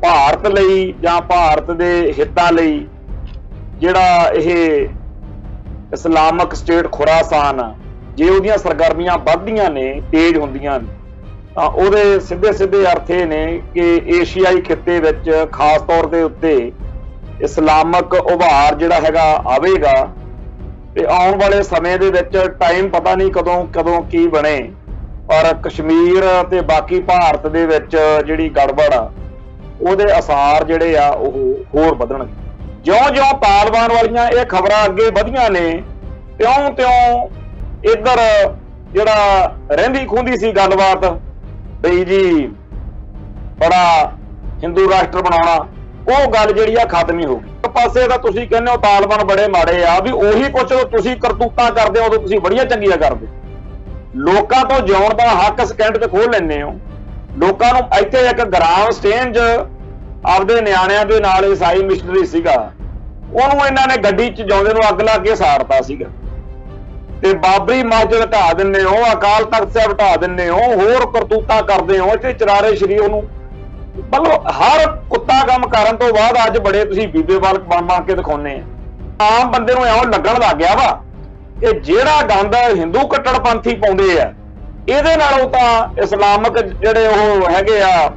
ਭਾਰਤ ਲਈ ਜਾਂ ਭਾਰਤ ਦੇ ਹਿੱਤਾਂ ਲਈ ਜਿਹੜਾ ਇਹ ਇਸਲਾਮਿਕ ਸਟੇਟ ਖੁਰਾਸਾਨ ਆ, ਜੇ ਉਹਦੀਆਂ ਸਰਗਰਮੀਆਂ ਵੱਧਦੀਆਂ ਨੇ, ਤੇਜ਼ ਹੁੰਦੀਆਂ ਨੇ, ਤਾਂ ਉਹਦੇ ਸਿੱਧੇ ਸਿੱਧੇ ਅਰਥ ਇਹ ਨੇ ਕਿ ਏਸ਼ੀਆਈ ਖਿੱਤੇ ਵਿੱਚ ਖਾਸ ਤੌਰ ਦੇ ਉੱਤੇ ਇਸਲਾਮਿਕ ਉਭਾਰ ਜਿਹੜਾ ਹੈਗਾ ਆਵੇਗਾ ਤੇ ਆਉਣ ਵਾਲੇ ਸਮੇਂ ਦੇ ਵਿੱਚ ਟਾਈਮ ਪਤਾ ਨਹੀਂ ਕਦੋਂ ਕੀ ਬਣੇ, ਪਰ ਕਸ਼ਮੀਰ ਤੇ ਬਾਕੀ ਭਾਰਤ ਦੇ ਵਿੱਚ ਜਿਹੜੀ ਗੜਬੜ ਆ ਉਹਦੇ ਅਸਾਰ ਜਿਹੜੇ ਆ ਉਹ ਹੋਰ ਵਧਣਗੇ। ਜਿਉਂ-ਜਿਉਂ ਤਾਲਿਬਾਨ ਵਾਲੀਆਂ ਇਹ ਖਬਰਾਂ ਅੱਗੇ ਵਧੀਆਂ ਨੇ ਤਿਉਂ ਇੱਧਰ ਜਿਹੜਾ ਰਹਿੰਦੀ ਖੂੰਦੀ ਸੀ ਗੱਲਬਾਤ ਬਈ ਜੀ ਬੜਾ ਹਿੰਦੂ ਰਾਸ਼ਟਰ ਬਣਾਉਣਾ, ਉਹ ਗੱਲ ਜਿਹੜੀ ਆ ਖਤਮ ਹੀ ਹੋ ਗਈ। ਇੱਕ ਪਾਸੇ ਤਾਂ ਤੁਸੀਂ ਕਹਿੰਦੇ ਹੋ ਤਾਲਿਬਾਨ ਬੜੇ ਮਾੜੇ ਆ, ਵੀ ਉਹੀ ਕੁਛ ਤੁਸੀਂ ਕਰਤੂਤਾਂ ਕਰਦੇ ਹੋ ਉਦੋਂ ਤੁਸੀਂ ਬੜੀਆਂ ਚੰਗੀਆਂ ਕਰਦੇ। ਲੋਕਾਂ ਤੋਂ ਜਿਉਣ ਦਾ ਹੱਕ ਸਕਿੰਟ ਤੇ ਖੋਹ ਲੈਂਦੇ ਹੋ। ਲੋਕਾਂ ਨੂੰ ਇੱਥੇ ਇੱਕ ਗ੍ਰਾਮ ਸਟੇਂਜ ਆਪਦੇ ਨਿਆਣਿਆਂ ਦੇ ਨਾਲ ਈਸਾਈ ਮਿਸ਼ਨਰੀ ਸੀਗਾ, ਉਹਨੂੰ ਇਹਨਾਂ ਨੇ ਗੱਡੀ 'ਚ ਜਾਉਂਦੇ ਨੂੰ ਅੱਗ ਲਾ ਕੇ ਸਾੜਤਾ ਸੀਗਾ, ਤੇ ਬਾਬਰੀ ਮਸਜਿਦ ਢਾ ਦਿੰਦੇ ਹੋ, ਅਕਾਲ ਤਖਤ ਸਾਹਿਬ ਢਾ ਦਿੰਦੇ ਹੋ, ਹੋਰ ਕਰਤੂਤਾਂ ਕਰਦੇ ਹੋ, ਇੱਥੇ ਚਰਾਰੇ ਸ਼ਰੀਫ ਉਹਨੂੰ ਮਤਲਬ ਹਰ ਕੁੱਤਾ ਕੰਮ ਕਰਨ ਤੋਂ ਬਾਅਦ ਅੱਜ ਬੜੇ ਤੁਸੀਂ ਬੀਬੇ ਵਾਲ ਬਣ ਕੇ ਦਿਖਾਉਂਦੇ ਆ। ਆਮ ਬੰਦੇ ਨੂੰ ਇਉਂ ਲੱਗਣ ਲੱਗ ਗਿਆ ਵਾ ਕਿ ਜਿਹੜਾ ਗੰਦ ਹਿੰਦੂ ਕੱਟੜਪੰਥੀ ਪਾਉਂਦੇ ਆ ਇਹਦੇ ਨਾਲੋਂ ਤਾਂ ਇਸਲਾਮਿਕ ਜਿਹੜੇ ਉਹ ਹੈਗੇ ਆ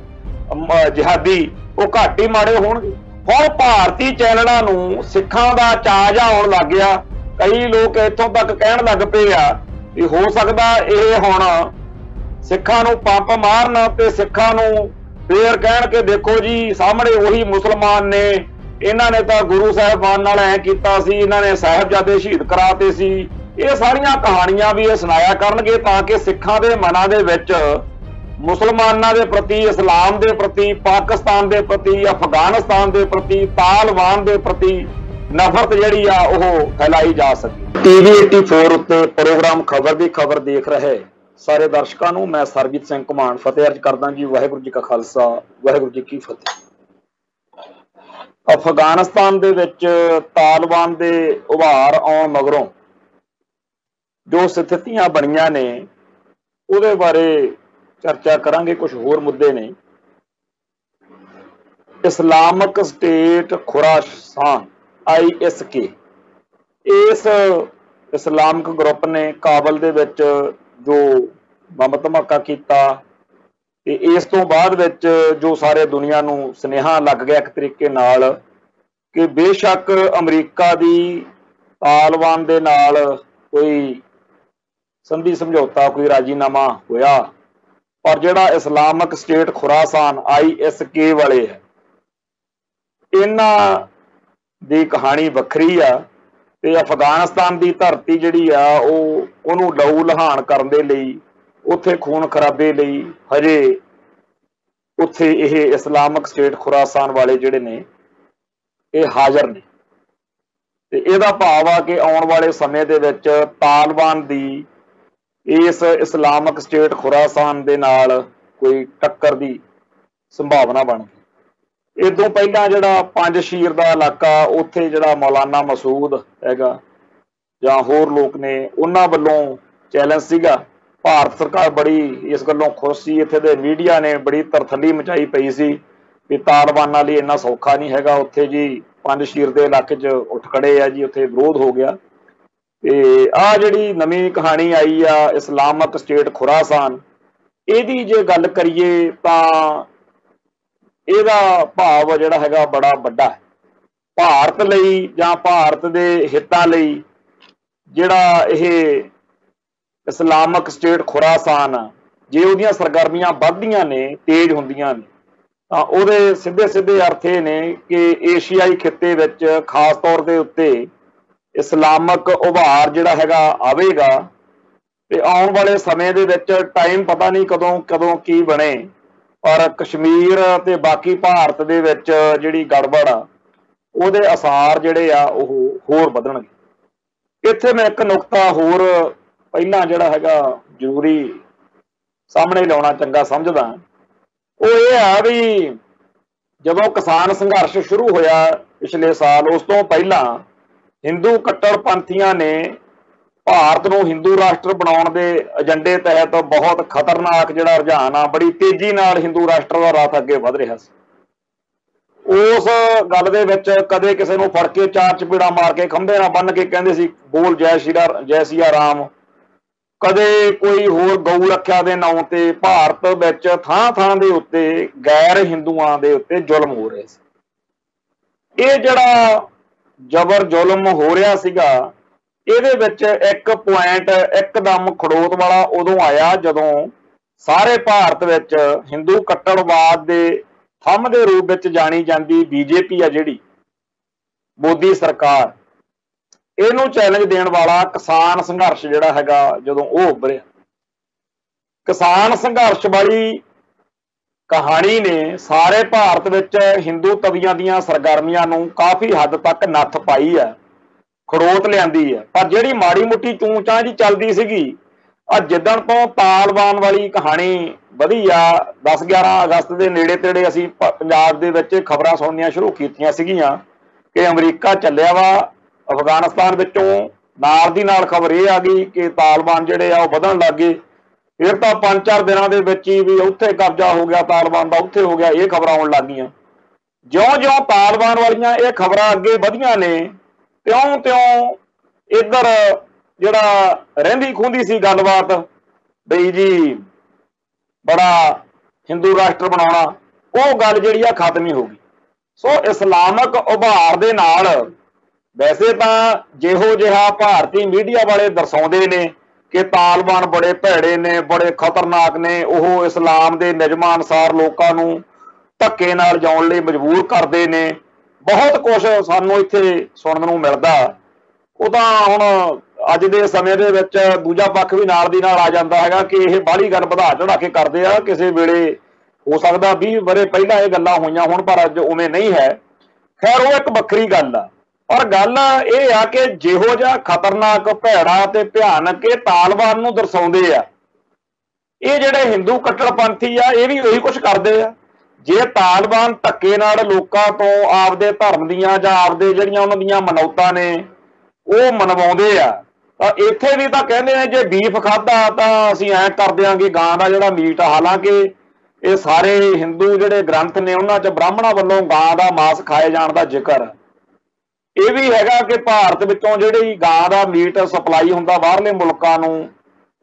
ਜਿਹਾਦੀ ਉਹ ਘੱਟ ਹੀ ਮਾੜੇ ਹੋਣਗੇ। ਹੁਣ ਭਾਰਤੀ ਚੈਨਲਾਂ ਨੂੰ ਸਿੱਖਾਂ ਦਾ ਚਾਅ ਆਉਣ ਲੱਗ ਗਿਆ। ਕਈ ਲੋਕ ਇੱਥੋਂ ਤੱਕ ਕਹਿਣ ਲੱਗ ਪਏ ਆ ਵੀ ਹੋ ਸਕਦਾ ਇਹ ਹੁਣ ਸਿੱਖਾਂ ਨੂੰ ਪੰਪ ਮਾਰਨ ਤੇ ਸਿੱਖਾਂ ਨੂੰ ਫੇਰ ਕਹਿਣ ਕਿ ਦੇਖੋ ਜੀ ਸਾਹਮਣੇ ਉਹੀ ਮੁਸਲਮਾਨ ਨੇ, ਇਹਨਾਂ ਨੇ ਤਾਂ ਗੁਰੂ ਸਾਹਿਬਾਨ ਨਾਲ ਐ ਕੀਤਾ ਸੀ, ਇਹਨਾਂ ਨੇ ਸਾਹਿਬਜ਼ਾਦੇ ਸ਼ਹੀਦ ਕਰਾਤੇ ਸੀ। ਇਹ ਸਾਰੀਆਂ ਕਹਾਣੀਆਂ ਵੀ ਇਹ ਸੁਣਾਇਆ ਕਰਨਗੇ ਤਾਂ ਕਿ ਸਿੱਖਾਂ ਦੇ ਮਨਾਂ ਦੇ ਵਿੱਚ ਮੁਸਲਮਾਨਾਂ ਦੇ ਪ੍ਰਤੀ, ਇਸਲਾਮ ਦੇ ਪ੍ਰਤੀ, ਪਾਕਿਸਤਾਨ ਦੇ ਪ੍ਰਤੀ, ਅਫਗਾਨਿਸਤਾਨ ਦੇ ਪ੍ਰਤੀ, ਤਾਲਿਬਾਨ ਦੇ ਪ੍ਰਤੀ ਨਫ਼ਰਤ ਜਿਹੜੀ ਆ ਉਹ ਫੈਲਾਈ ਜਾ ਸਕੇ। ਟੀਵੀ 84 ਉੱਤੇ ਪ੍ਰੋਗਰਾਮ ਖਬਰ ਦੀ ਖਬਰ ਦੇਖ ਰਹੇ ਸਾਰੇ ਦਰਸ਼ਕਾਂ ਨੂੰ ਮੈਂ ਸਰਬਜੀਤ ਸਿੰਘ ਘੁਮਾਣ ਫਤਿਹ ਅਰਜ਼ ਕਰਦਾ ਜੀ। ਵਾਹਿਗੁਰੂ ਜੀ ਕਾ ਖਾਲਸਾ, ਵਾਹਿਗੁਰੂ ਜੀ ਕੀ ਫਤਿਹ। ਅਫਗਾਨਿਸਤਾਨ ਦੇ ਵਿੱਚ ਤਾਲਿਬਾਨ ਦੇ ਉਭਾਰ ਆਉਣ ਮਗਰੋਂ ਜੋ ਸਥਿਤੀਆਂ ਬਣੀਆਂ ਨੇ ਉਹਦੇ ਬਾਰੇ ਚਰਚਾ ਕਰਾਂਗੇ। ਕੁਝ ਹੋਰ ਮੁੱਦੇ ਨੇ। ਇਸਲਾਮਿਕ ਸਟੇਟ ਖੁਰਾਸਾਨ ISK, ਇਸ ਇਸਲਾਮਿਕ ਗਰੁੱਪ ਨੇ ਕਾਬਲ ਦੇ ਵਿੱਚ ਜੋ ਬੰਬ ਧਮਾਕਾ ਕੀਤਾ ਤੇ ਇਸ ਤੋਂ ਬਾਅਦ ਵਿੱਚ ਜੋ ਸਾਰੇ ਦੁਨੀਆ ਨੂੰ ਸੁਨੇਹਾ ਲੱਗ ਗਿਆ ਇੱਕ ਤਰੀਕੇ ਨਾਲ ਕਿ ਬੇਸ਼ੱਕ ਅਮਰੀਕਾ ਦੀ ਤਾਲਿਬਾਨ ਦੇ ਨਾਲ ਕੋਈ ਸੰਧੀ ਸਮਝੌਤਾ, ਕੋਈ ਰਾਜੀਨਾਮਾ ਹੋਇਆ, ਪਰ ਜਿਹੜਾ ਇਸਲਾਮਿਕ ਸਟੇਟ ਖੁਰਾਸਾਨ ISK ਵਾਲੇ ਹੈ ਇਹਨਾਂ ਦੀ ਕਹਾਣੀ ਵੱਖਰੀ ਆ ਤੇ ਅਫਗਾਨਿਸਤਾਨ ਦੀ ਧਰਤੀ ਜਿਹੜੀ ਆ ਉਹਨੂੰ ਲਹੂ ਲਹਾਨ ਕਰਨ ਦੇ ਲਈ, ਉੱਥੇ ਖੂਨ ਖਰਾਬੇ ਲਈ ਹਜੇ ਉੱਥੇ ਇਹ ਇਸਲਾਮਿਕ ਸਟੇਟ ਖੁਰਾਸਾਨ ਵਾਲੇ ਜਿਹੜੇ ਨੇ ਇਹ ਹਾਜ਼ਰ ਨੇ। ਤੇ ਇਹਦਾ ਭਾਵ ਆ ਕਿ ਆਉਣ ਵਾਲੇ ਸਮੇਂ ਦੇ ਵਿੱਚ ਤਾਲਿਬਾਨ ਦੀ ਇਸ ਇਸਲਾਮਿਕ ਸਟੇਟ ਖੁਰਾਸਾਨ ਦੇ ਨਾਲ ਕੋਈ ਟੱਕਰ ਦੀ ਸੰਭਾਵਨਾ ਬਣ ਗਈ। ਇਦੋਂ ਪਹਿਲਾਂ ਜਿਹੜਾ ਪੰਜਸ਼ੀਰ ਦਾ ਇਲਾਕਾ, ਉੱਥੇ ਜਿਹੜਾ ਮੌਲਾਨਾ ਮਸੂਦ ਹੈਗਾ ਜਾਂ ਹੋਰ ਲੋਕ ਨੇ, ਉਹਨਾਂ ਵੱਲੋਂ ਚੈਲੰਜ ਸੀਗਾ। ਭਾਰਤ ਸਰਕਾਰ ਬੜੀ ਇਸ ਗੱਲੋਂ ਖੁਸ਼ ਸੀ, ਇੱਥੇ ਦੇ ਮੀਡੀਆ ਨੇ ਬੜੀ ਤਰਥੱਲੀ ਮਚਾਈ ਪਈ ਸੀ ਵੀ ਤਾਲਿਬਾਨਾਂ ਲਈ ਇੰਨਾ ਸੌਖਾ ਨਹੀਂ ਹੈਗਾ। ਉੱਥੇ ਜੀ ਪੰਜਸ਼ੀਰ ਦੇ ਇਲਾਕੇ 'ਚ ਉੱਠ ਖੜੇ ਆ ਜੀ, ਉੱਥੇ ਵਿਰੋਧ ਹੋ ਗਿਆ। ਤੇ ਆਹ ਜਿਹੜੀ ਨਵੀਂ ਕਹਾਣੀ ਆਈ ਆ ਇਸਲਾਮਿਕ ਸਟੇਟ ਖੁਰਾਸਾਨ, ਇਹਦੀ ਜੇ ਗੱਲ ਕਰੀਏ ਤਾਂ ਇਹਦਾ ਭਾਵ ਜਿਹੜਾ ਹੈਗਾ ਬੜਾ ਵੱਡਾ ਹੈ। ਭਾਰਤ ਲਈ ਜਾਂ ਭਾਰਤ ਦੇ ਹਿੱਤਾਂ ਲਈ ਜਿਹੜਾ ਇਹ ਇਸਲਾਮਿਕ ਸਟੇਟ ਖੁਰਾਸਾਨ ਆ, ਜੇ ਉਹਦੀਆਂ ਸਰਗਰਮੀਆਂ ਵੱਧਦੀਆਂ ਨੇ, ਤੇਜ਼ ਹੁੰਦੀਆਂ ਨੇ, ਤਾਂ ਉਹਦੇ ਸਿੱਧੇ ਸਿੱਧੇ ਅਰਥ ਇਹ ਨੇ ਕਿ ਏਸ਼ੀਆਈ ਖਿੱਤੇ ਵਿੱਚ ਖਾਸ ਤੌਰ ਦੇ ਉੱਤੇ ਇਸਲਾਮਿਕ ਉਭਾਰ ਜਿਹੜਾ ਹੈਗਾ ਆਵੇਗਾ ਤੇ ਆਉਣ ਵਾਲੇ ਸਮੇਂ ਦੇ ਵਿੱਚ ਟਾਈਮ ਪਤਾ ਨਹੀਂ ਕਦੋਂ ਕੀ ਬਣੇ, ਪਰ ਕਸ਼ਮੀਰ ਤੇ ਬਾਕੀ ਭਾਰਤ ਦੇ ਵਿੱਚ ਜਿਹੜੀ ਗੜਬੜ ਆ ਉਹਦੇ ਅਸਾਰ ਜਿਹੜੇ ਆ ਉਹ ਹੋਰ ਵਧਣਗੇ। ਇੱਥੇ ਮੈਂ ਇੱਕ ਨੁਕਤਾ ਹੋਰ ਪਹਿਲਾਂ ਜਿਹੜਾ ਹੈਗਾ ਜ਼ਰੂਰੀ ਸਾਹਮਣੇ ਲਿਆਉਣਾ ਚੰਗਾ ਸਮਝਦਾ, ਉਹ ਇਹ ਆ ਵੀ ਜਦੋਂ ਕਿਸਾਨ ਸੰਘਰਸ਼ ਸ਼ੁਰੂ ਹੋਇਆ ਪਿਛਲੇ ਸਾਲ, ਉਸ ਤੋਂ ਪਹਿਲਾਂ ਹਿੰਦੂ ਕੱਟੜਪੰਥੀਆਂ ਨੇ ਭਾਰਤ ਨੂੰ ਹਿੰਦੂ ਰਾਸ਼ਟਰ ਬਣਾਉਣ ਦੇ ਏਜੰਡੇ ਤਹਿਤ ਬਹੁਤ ਖਤਰਨਾਕ ਜਿਹੜਾ ਰੁਝਾਨ ਆ, ਬੜੀ ਤੇਜ਼ੀ ਨਾਲ ਹਿੰਦੂ ਰਾਸ਼ਟਰ ਦਾ ਰਾਤ ਅੱਗੇ ਵਧ ਰਿਹਾ ਸੀ। उस गल दे विच कदे किसी नूं फड़ के चार चपेड़ा मार के खंभे नाल बन के कहंदे सी बोल जय सिया राम, कदे कोई होर गऊ रखिया दे नाम ते भारत विच थां थां दे उत्ते गैर हिंदुआं दे उत्ते जुल्म हो रहे सी। ये जिहड़ा जबर जुल्म हो रहा सीगा, ਇਹਦੇ ਵਿੱਚ ਇੱਕ ਪੁਆਇੰਟ ਇੱਕਦਮ ਖੜੋਤ ਵਾਲਾ ਉਦੋਂ ਆਇਆ ਜਦੋਂ ਸਾਰੇ ਭਾਰਤ ਵਿੱਚ ਹਿੰਦੂ ਕੱਟੜਵਾਦ ਦੇ ਥੰਮ ਦੇ ਰੂਪ ਵਿੱਚ ਜਾਣੀ ਜਾਂਦੀ ਬੀਜੇਪੀ ਆ ਜਿਹੜੀ ਮੋਦੀ ਸਰਕਾਰ, ਇਹਨੂੰ ਚੈਲੰਜ ਦੇਣ ਵਾਲਾ ਕਿਸਾਨ ਸੰਘਰਸ਼ ਜਿਹੜਾ ਹੈਗਾ ਜਦੋਂ ਉਹ ਉੱਭਰਿਆ। ਕਿਸਾਨ ਸੰਘਰਸ਼ ਵਾਲੀ ਕਹਾਣੀ ਨੇ ਸਾਰੇ ਭਾਰਤ ਵਿੱਚ ਹਿੰਦੂ ਤਵੀਆਂ ਦੀਆਂ ਸਰਗਰਮੀਆਂ ਨੂੰ ਕਾਫੀ ਹੱਦ ਤੱਕ ਨੱਥ ਪਾਈ ਆ, ਖੜੋਤ ਲਿਆਂਦੀ ਹੈ। ਪਰ ਜਿਹੜੀ ਮਾੜੀ ਮੋਟੀ ਚੂੰ ਚਾਂ ਜੀ ਚੱਲਦੀ ਸੀਗੀ, ਆ ਜਿੱਦਣ ਤੋਂ ਤਾਲਬਾਨ ਵਾਲੀ ਕਹਾਣੀ ਵਧੀ ਆ, 10-11 ਅਗਸਤ ਦੇ ਨੇੜੇ ਤੇੜੇ ਅਸੀਂ ਪੰਜਾਬ ਦੇ ਵਿੱਚ ਖਬਰਾਂ ਸੁਣਨੀਆਂ ਸ਼ੁਰੂ ਕੀਤੀਆਂ ਸੀਗੀਆਂ ਕਿ ਅਮਰੀਕਾ ਚੱਲਿਆ ਵਾ ਅਫਗਾਨਿਸਤਾਨ ਵਿੱਚੋਂ, ਨਾਲ ਦੀ ਨਾਲ ਖਬਰ ਇਹ ਆ ਗਈ ਕਿ ਤਾਲਬਾਨ ਜਿਹੜੇ ਆ ਉਹ ਵਧਣ ਲੱਗ ਗਏ। ਫਿਰ ਤਾਂ 5-4 ਦਿਨਾਂ ਦੇ ਵਿੱਚ ਹੀ ਵੀ ਉੱਥੇ ਕਬਜ਼ਾ ਹੋ ਗਿਆ ਤਾਲਬਾਨ ਦਾ, ਉੱਥੇ ਹੋ ਗਿਆ, ਇਹ ਖਬਰਾਂ ਆਉਣ ਲੱਗ ਗਈਆਂ। ਜਿਉਂ-ਜਿਉਂ ਤਾਲਬਾਨ ਵਾਲੀਆਂ ਇਹ ਖਬਰਾਂ ਅੱਗੇ ਵਧੀਆਂ ਨੇ, त्यों इधर जिहड़ा रहिंदी खुंदी सी गलबात बई जी बड़ा हिंदू राष्ट्र बनाउणा, वो गल जिहड़ी आ खत्म ही हो गई। सो इस्लामक उभार दे नाल वैसे तां जिहो जिहा भारती मीडिया वाले दर्शाउंदे ने कि तालिबान बड़े भैड़े ने, बड़े खतरनाक ने, वो इस्लाम दे नियमां अनुसार लोकां नूं धक्के नाल जाउण लई मजबूर करदे ने, बहुत कुछ सानू इत्थे सुनन नूं मिलदा। ਉਹ ਤਾਂ ਹੁਣ ਅੱਜ ਦੇ ਸਮੇਂ ਦੇ ਵਿੱਚ ਦੂਜਾ ਪੱਖ ਵੀ ਨਾਲ ਦੀ ਨਾਲ ਆ ਜਾਂਦਾ ਹੈਗਾ ਕਿ ਇਹ ਬਾਹਲੀ ਗੱਲ ਵਧਾ ਚੜਾ ਕੇ ਕਰਦੇ ਆ, ਕਿਸੇ ਵੇਲੇ ਹੋ ਸਕਦਾ 20 ਵਰੇ ਪਹਿਲਾਂ ਇਹ ਗੱਲਾਂ ਹੋਈਆਂ ਹੁਣ, ਪਰ ਅੱਜ ਉਵੇਂ ਨਹੀਂ ਹੈ। ਖੈਰ ਉਹ ਇੱਕ ਵੱਖਰੀ ਗੱਲ ਆ, ਪਰ ਗੱਲ ਇਹ ਆ ਕਿ ਜਿਹੋ ਜਿਹਾ ਖਤਰਨਾਕ, ਭੈੜਾ ਤੇ ਭਿਆਨਕ ਇਹ ਤਾਲਿਬਾਨ ਨੂੰ ਦਰਸਾਉਂਦੇ ਆ, ਇਹ ਜਿਹੜੇ ਹਿੰਦੂ ਕੱਟੜਪੰਥੀ ਆ ਇਹ ਵੀ ਉਹੀ ਕੁਛ ਕਰਦੇ ਆ। ਜੇ ਤਾਲਿਬਾਨ ਧੱਕੇ ਨਾਲ ਲੋਕਾਂ ਤੋਂ ਆਪਦੇ ਧਰਮ ਦੀਆਂ ਜਾਂ ਆਪਦੇ ਜਿਹੜੀਆਂ ਉਹਨਾਂ ਦੀਆਂ ਮਨੌਤਾਂ ਨੇ ਉਹ ਮਨਵਾਉਂਦੇ ਆ, ਤਾਂ ਇੱਥੇ ਵੀ ਤਾਂ ਕਹਿੰਦੇ ਨੇ ਜੇ ਬੀਫ ਖਾਧਾ ਤਾਂ ਅਸੀਂ ਐਂ ਕਰ ਦਿਆਂਗੇ ਗਾਂ ਦਾ ਜਿਹੜਾ ਮੀਟ। ਹਾਲਾਂਕਿ ਇਹ ਸਾਰੇ ਹਿੰਦੂ ਜਿਹੜੇ ਗ੍ਰੰਥ ਨੇ ਉਹਨਾਂ 'ਚ ਬ੍ਰਾਹਮਣਾਂ ਵੱਲੋਂ ਗਾਂ ਦਾ ਮਾਸ ਖਾਏ ਜਾਣ ਦਾ ਜ਼ਿਕਰ ਇਹ ਵੀ ਹੈਗਾ ਕਿ ਭਾਰਤ ਵਿੱਚੋਂ ਜਿਹੜੀ ਗਾਂ ਦਾ ਮੀਟ ਸਪਲਾਈ ਹੁੰਦਾ ਬਾਹਰਲੇ ਮੁਲਕਾਂ ਨੂੰ,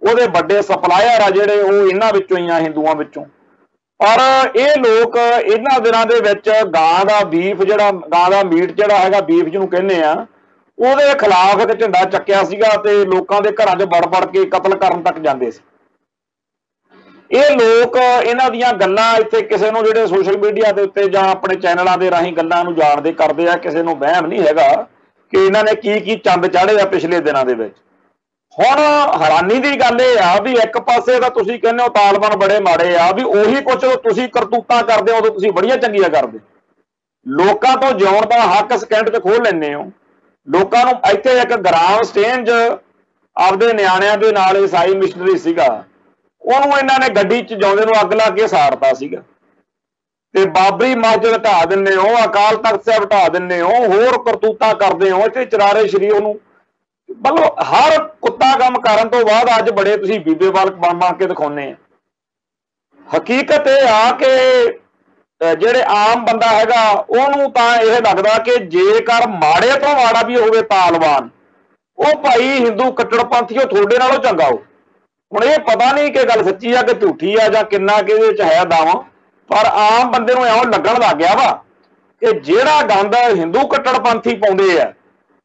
ਉਹਦੇ ਵੱਡੇ ਸਪਲਾਇਰ ਆ ਜਿਹੜੇ ਉਹ ਇਹਨਾਂ ਵਿੱਚੋਂ ਹੀ ਆ, ਹਿੰਦੂਆਂ ਵਿੱਚੋਂ। ਪਰ ਇਹ ਲੋਕ ਇਹਨਾਂ ਦਿਨਾਂ ਦੇ ਵਿੱਚ ਗਾਂ ਦਾ ਬੀਫ ਜਿਹੜਾ, ਗਾਂ ਦਾ ਮੀਟ ਜਿਹੜਾ ਹੈਗਾ, ਬੀਫ ਜਿਹਨੂੰ ਕਹਿੰਦੇ ਆ, ਉਹਦੇ ਖਿਲਾਫ ਇੱਕ ਝੰਡਾ ਚੱਕਿਆ ਸੀਗਾ ਤੇ ਲੋਕਾਂ ਦੇ ਘਰਾਂ 'ਚ ਵੜ ਕੇ ਕਤਲ ਕਰਨ ਤੱਕ ਜਾਂਦੇ ਸੀ। ਇਹ ਲੋਕ ਇਹਨਾਂ ਦੀਆਂ ਗੱਲਾਂ ਇੱਥੇ ਕਿਸੇ ਨੂੰ ਜਿਹੜੇ ਸੋਸ਼ਲ ਮੀਡੀਆ ਦੇ ਉੱਤੇ ਜਾਂ ਆਪਣੇ ਚੈਨਲਾਂ ਦੇ ਰਾਹੀਂ ਗੱਲਾਂ ਨੂੰ ਜਾਣਦੇ ਕਰਦੇ ਆ, ਕਿਸੇ ਨੂੰ ਵਹਿਮ ਨਹੀਂ ਹੈਗਾ ਕਿ ਇਹਨਾਂ ਨੇ ਕੀ ਚੰਦ ਚਾੜੇ ਆ ਪਿਛਲੇ ਦਿਨਾਂ ਦੇ ਵਿੱਚ। ਹੁਣ ਹੈਰਾਨੀ ਦੀ ਗੱਲ ਇਹ ਆ ਵੀ ਇੱਕ ਪਾਸੇ ਤਾਂ ਤੁਸੀਂ ਕਹਿੰਦੇ ਹੋ ਤਾਲਿਬਾਨ ਬੜੇ ਮਾੜੇ ਆ, ਵੀ ਉਹੀ ਕੁਛ ਤੁਸੀਂ ਕਰਤੂਤਾਂ ਕਰਦੇ ਹੋ ਉਦੋਂ ਤੁਸੀਂ ਬੜੀਆਂ ਚੰਗੀਆਂ ਕਰਦੇ। ਲੋਕਾਂ ਤੋਂ ਜਿਉਣ ਦਾ ਹੱਕ ਸਕਿੰਟ 'ਚ ਖੋਹ ਲੈਂਦੇ ਹੋ। ਲੋਕਾਂ ਨੂੰ ਇੱਥੇ ਇੱਕ ਗ੍ਰਾਮ ਸਟੇਂਜ ਆਪਦੇ ਨਿਆਣਿਆਂ ਦੇ ਨਾਲ ਈਸਾਈ ਮਿਸ਼ਨਰੀ ਸੀਗਾ, ਉਹਨੂੰ ਇਹਨਾਂ ਨੇ ਗੱਡੀ 'ਚ ਜਾਉਂਦੇ ਨੂੰ ਅੱਗ ਲਾ ਕੇ ਸਾੜਤਾ ਸੀਗਾ, ਤੇ ਬਾਬਰੀ ਮਸਜਿਦ ਢਾਹ ਦਿੰਦੇ ਹੋ, ਅਕਾਲ ਤਖਤ ਸਾਹਿਬ ਢਾਹ ਦਿੰਦੇ ਹੋ, ਹੋਰ ਕਰਤੂਤਾਂ ਕਰਦੇ ਹੋ, ਇੱਥੇ ਚਰਾਰੇ ਸ਼ਰੀਫ ਨੂੰ ਮਤਲਬ ਹਰ ਕੁੱਤਾ ਕੰਮ ਕਰਨ ਤੋਂ ਬਾਅਦ ਅੱਜ ਬੜੇ ਤੁਸੀਂ ਬੀਬੇ ਵਾਲ ਬਣ ਕੇ ਦਿਖਾਉਂਦੇ ਆ। ਹਕੀਕਤ ਇਹ ਆ ਕਿ ਜਿਹੜੇ ਆਮ ਬੰਦਾ ਹੈਗਾ ਉਹਨੂੰ ਤਾਂ ਇਹ ਲੱਗਦਾ ਕਿ ਜੇਕਰ ਮਾੜੇ ਤੋਂ ਮਾੜਾ ਵੀ ਹੋਵੇ ਤਾਲਿਬਾਨ, ਉਹ ਭਾਈ ਹਿੰਦੂ ਕੱਟੜਪੰਥੀਓ ਤੁਹਾਡੇ ਨਾਲੋਂ ਚੰਗਾ ਹੋ। ਹੁਣ ਇਹ ਪਤਾ ਨਹੀਂ ਕਿ ਗੱਲ ਸੱਚੀ ਆ ਕਿ ਝੂਠੀ ਆ ਜਾਂ ਕਿੰਨਾ ਕਿ ਇਹਦੇ 'ਚ ਹੈ ਦਾਵਾ, ਪਰ ਆਮ ਬੰਦੇ ਨੂੰ ਇਉਂ ਲੱਗਣ ਲੱਗ ਗਿਆ ਵਾ ਕਿ ਜਿਹੜਾ ਗੰਦ ਹਿੰਦੂ ਕੱਟੜਪੰਥੀ ਪਾਉਂਦੇ ਆ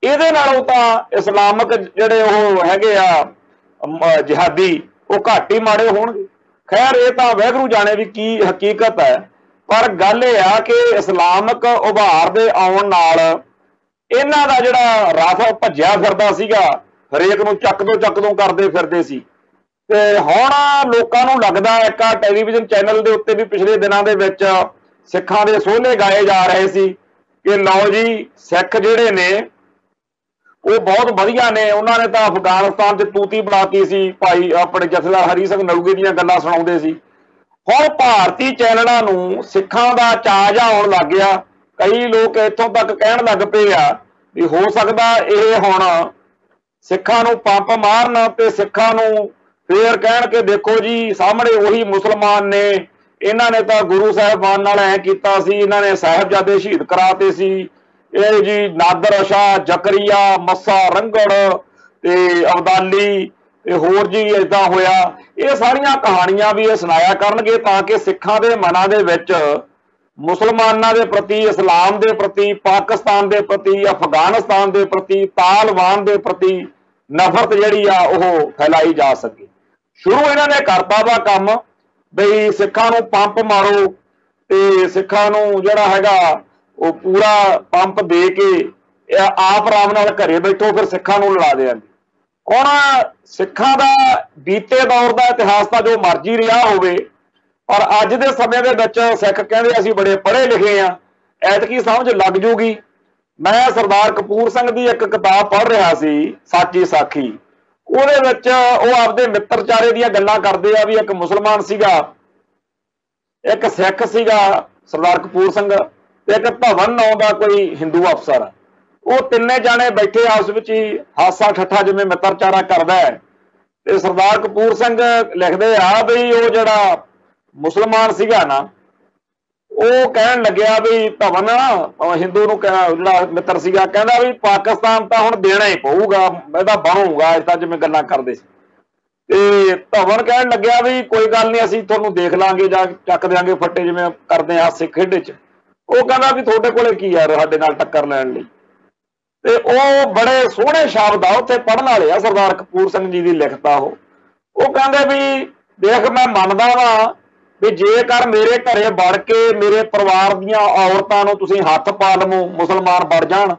ਇਹਦੇ ਨਾਲੋਂ ਤਾਂ ਇਸਲਾਮਕ ਜਿਹੜੇ ਉਹ ਹੈਗੇ ਆ ਜਿਹਾਦੀ ਉਹ ਘੱਟ ਹੀ ਮਾੜੇ ਹੋਣਗੇ। ਖੈਰ ਇਹ ਤਾਂ ਵਾਹਿਗੁਰੂ ਜਾਣੇ ਵੀ ਕੀ ਹਕੀਕਤ ਹੈ, ਪਰ ਗੱਲ ਇਹ ਆ ਕਿ ਇਸਲਾਮਕ ਉਭਾਰ ਦੇ ਆਉਣ ਨਾਲ ਇਹਨਾਂ ਦਾ ਜਿਹੜਾ ਰਫ ਭੱਜਿਆ ਫਿਰਦਾ ਸੀਗਾ, ਹਰੇਕ ਨੂੰ ਚੱਕ ਦੋ ਕਰਦੇ ਫਿਰਦੇ ਸੀ, ਤੇ ਹੁਣ ਲੋਕਾਂ ਨੂੰ ਲੱਗਦਾ ਇੱਕ ਟੈਲੀਵਿਜ਼ਨ ਚੈਨਲ ਦੇ ਉੱਤੇ ਵੀ ਪਿਛਲੇ ਦਿਨਾਂ ਦੇ ਵਿੱਚ ਸਿੱਖਾਂ ਦੇ ਸੋਹਲੇ ਗਾਏ ਜਾ ਰਹੇ ਸੀ ਕਿ ਲਓ ਜੀ ਸਿੱਖ ਜਿਹੜੇ ਨੇ ਉਹ ਬਹੁਤ ਵਧੀਆ ਨੇ, ਉਹਨਾਂ ਨੇ ਤਾਂ ਅਫਗਾਨਿਸਤਾਨ 'ਚ ਤੂਤੀ ਬਣਾਤੀ ਸੀ। ਭਾਈ ਆਪਣੇ ਜਥੇਦਾਰ ਹਰੀ ਸਿੰਘ ਨਲੂਗੇ ਦੀਆਂ ਗੱਲਾਂ ਸੁਣਾਉਂਦੇ ਸੀ। ਹੁਣ ਭਾਰਤੀ ਚੈਨਲਾਂ ਨੂੰ ਸਿੱਖਾਂ ਦਾ ਚਾਅ ਆਉਣ ਲੱਗ ਗਿਆ। ਕਈ ਲੋਕ ਇੱਥੋਂ ਤੱਕ ਕਹਿਣ ਲੱਗ ਪਏ ਆ ਵੀ ਹੋ ਸਕਦਾ ਇਹ ਹੁਣ ਸਿੱਖਾਂ ਨੂੰ ਪੰਪ ਮਾਰਨ ਤੇ ਸਿੱਖਾਂ ਨੂੰ ਫੇਰ ਕਹਿਣ ਕਿ ਦੇਖੋ ਜੀ ਸਾਹਮਣੇ ਉਹੀ ਮੁਸਲਮਾਨ ਨੇ इन्हां ने तां गुरु साहिबान नाल ऐ कीता सी, इन्हां ने साहिबजादे शहीद कराते सी, ਇਹ जी नादर शाह जकरिया मस्सा रंगड़ ते अबदाली ते होर जी इदां होया। ये सारियां कहानियां भी ये सुनाया करनगे ताकि सिखां दे मनां दे विच मुसलमानां दे प्रति, इस्लाम दे प्रति, पाकिस्तान दे प्रति, अफगानिस्तान दे प्रति, तालिबान दे प्रति नफरत जिहड़ी आ ओह फैलाई जा सके। शुरू इन्हां ने करता वा काम बई सिखां नूं पंप मारो ते सिखां नूं जिहड़ा हैगा ਉਹ ਪੂਰਾ ਪੰਪ ਦੇ ਕੇ ਆਪ ਆਰਾਮ ਨਾਲ ਘਰੇ ਬੈਠੋ, ਫਿਰ ਸਿੱਖਾਂ ਨੂੰ ਲੜਾ ਦੇਣਗੇ। ਹੁਣ ਸਿੱਖਾਂ ਦਾ ਬੀਤੇ ਦੌਰ ਦਾ ਇਤਿਹਾਸ ਤਾਂ ਜੋ ਮਰਜ਼ੀ ਰਿਹਾ ਹੋਵੇ, ਪਰ ਅੱਜ ਦੇ ਸਮੇਂ ਦੇ ਵਿੱਚ ਸਿੱਖ ਕਹਿੰਦੇ ਅਸੀਂ ਬੜੇ ਪੜ੍ਹੇ ਲਿਖੇ ਆ, ਐਤਕੀ ਸਮਝ ਲੱਗ ਜੂਗੀ। ਮੈਂ ਸਰਦਾਰ ਕਪੂਰ ਸਿੰਘ ਦੀ ਇੱਕ ਕਿਤਾਬ ਪੜ੍ਹ ਰਿਹਾ ਸੀ, ਸਾਚੀ ਸਾਖੀ। ਉਹਦੇ ਵਿੱਚ ਉਹ ਆਪਦੇ ਮਿੱਤਰਚਾਰੇ ਦੀਆਂ ਗੱਲਾਂ ਕਰਦੇ ਆ ਵੀ ਇੱਕ ਮੁਸਲਮਾਨ ਸੀਗਾ, ਇੱਕ ਸਿੱਖ ਸੀਗਾ ਸਰਦਾਰ ਕਪੂਰ ਸਿੰਘ, एक भवन नाम का कोई हिंदू अफसर, वो तिन्ने जाने बैठे आपस में ही हासा ठट्ठा जिवें मित्रचारा करदा है। ते सरदार कपूर सिंह लिखदे आ भी वो जिहड़ा मुसलमान सीगा ना, वो कहण लग्या भी भवन हिंदू नूं जिहड़ा मित्र सीगा कहंदा भी पाकिस्तान तां हुण देना ही पऊगा, इहदा बनूगा इदां जिवें गल्लां करदे सी। ते भवन कहण लग्या भी कोई गल नहीं, असीं तुहानूं देख लांगे जां चक देंगे फट्टे जिवें करदे हासे खेडे च। ਉਹ ਕਹਿੰਦਾ ਵੀ ਤੁਹਾਡੇ ਕੋਲੇ ਕੀ ਯਾਰ ਸਾਡੇ ਨਾਲ ਟੱਕਰ ਲੈਣ ਲਈ। ਤੇ ਉਹ ਬੜੇ ਸੋਹਣੇ ਸ਼ਬਦ ਆ ਉੱਥੇ ਪੜ੍ਹਨ ਵਾਲੇ ਆ, ਸਰਦਾਰ ਕਪੂਰ ਸਿੰਘ ਜੀ ਦੀ ਲਿਖਤ ਆ ਉਹ ਕਹਿੰਦੇ ਵੀ ਦੇਖ ਮੈਂ ਮੰਨਦਾ ਵਾਂ ਵੀ ਜੇਕਰ ਮੇਰੇ ਘਰੇ ਵੜ ਕੇ ਮੇਰੇ ਪਰਿਵਾਰ ਦੀਆਂ ਔਰਤਾਂ ਨੂੰ ਤੁਸੀਂ ਹੱਥ ਪਾ ਲਵੋ, ਮੁਸਲਮਾਨ ਵੜ ਜਾਣ,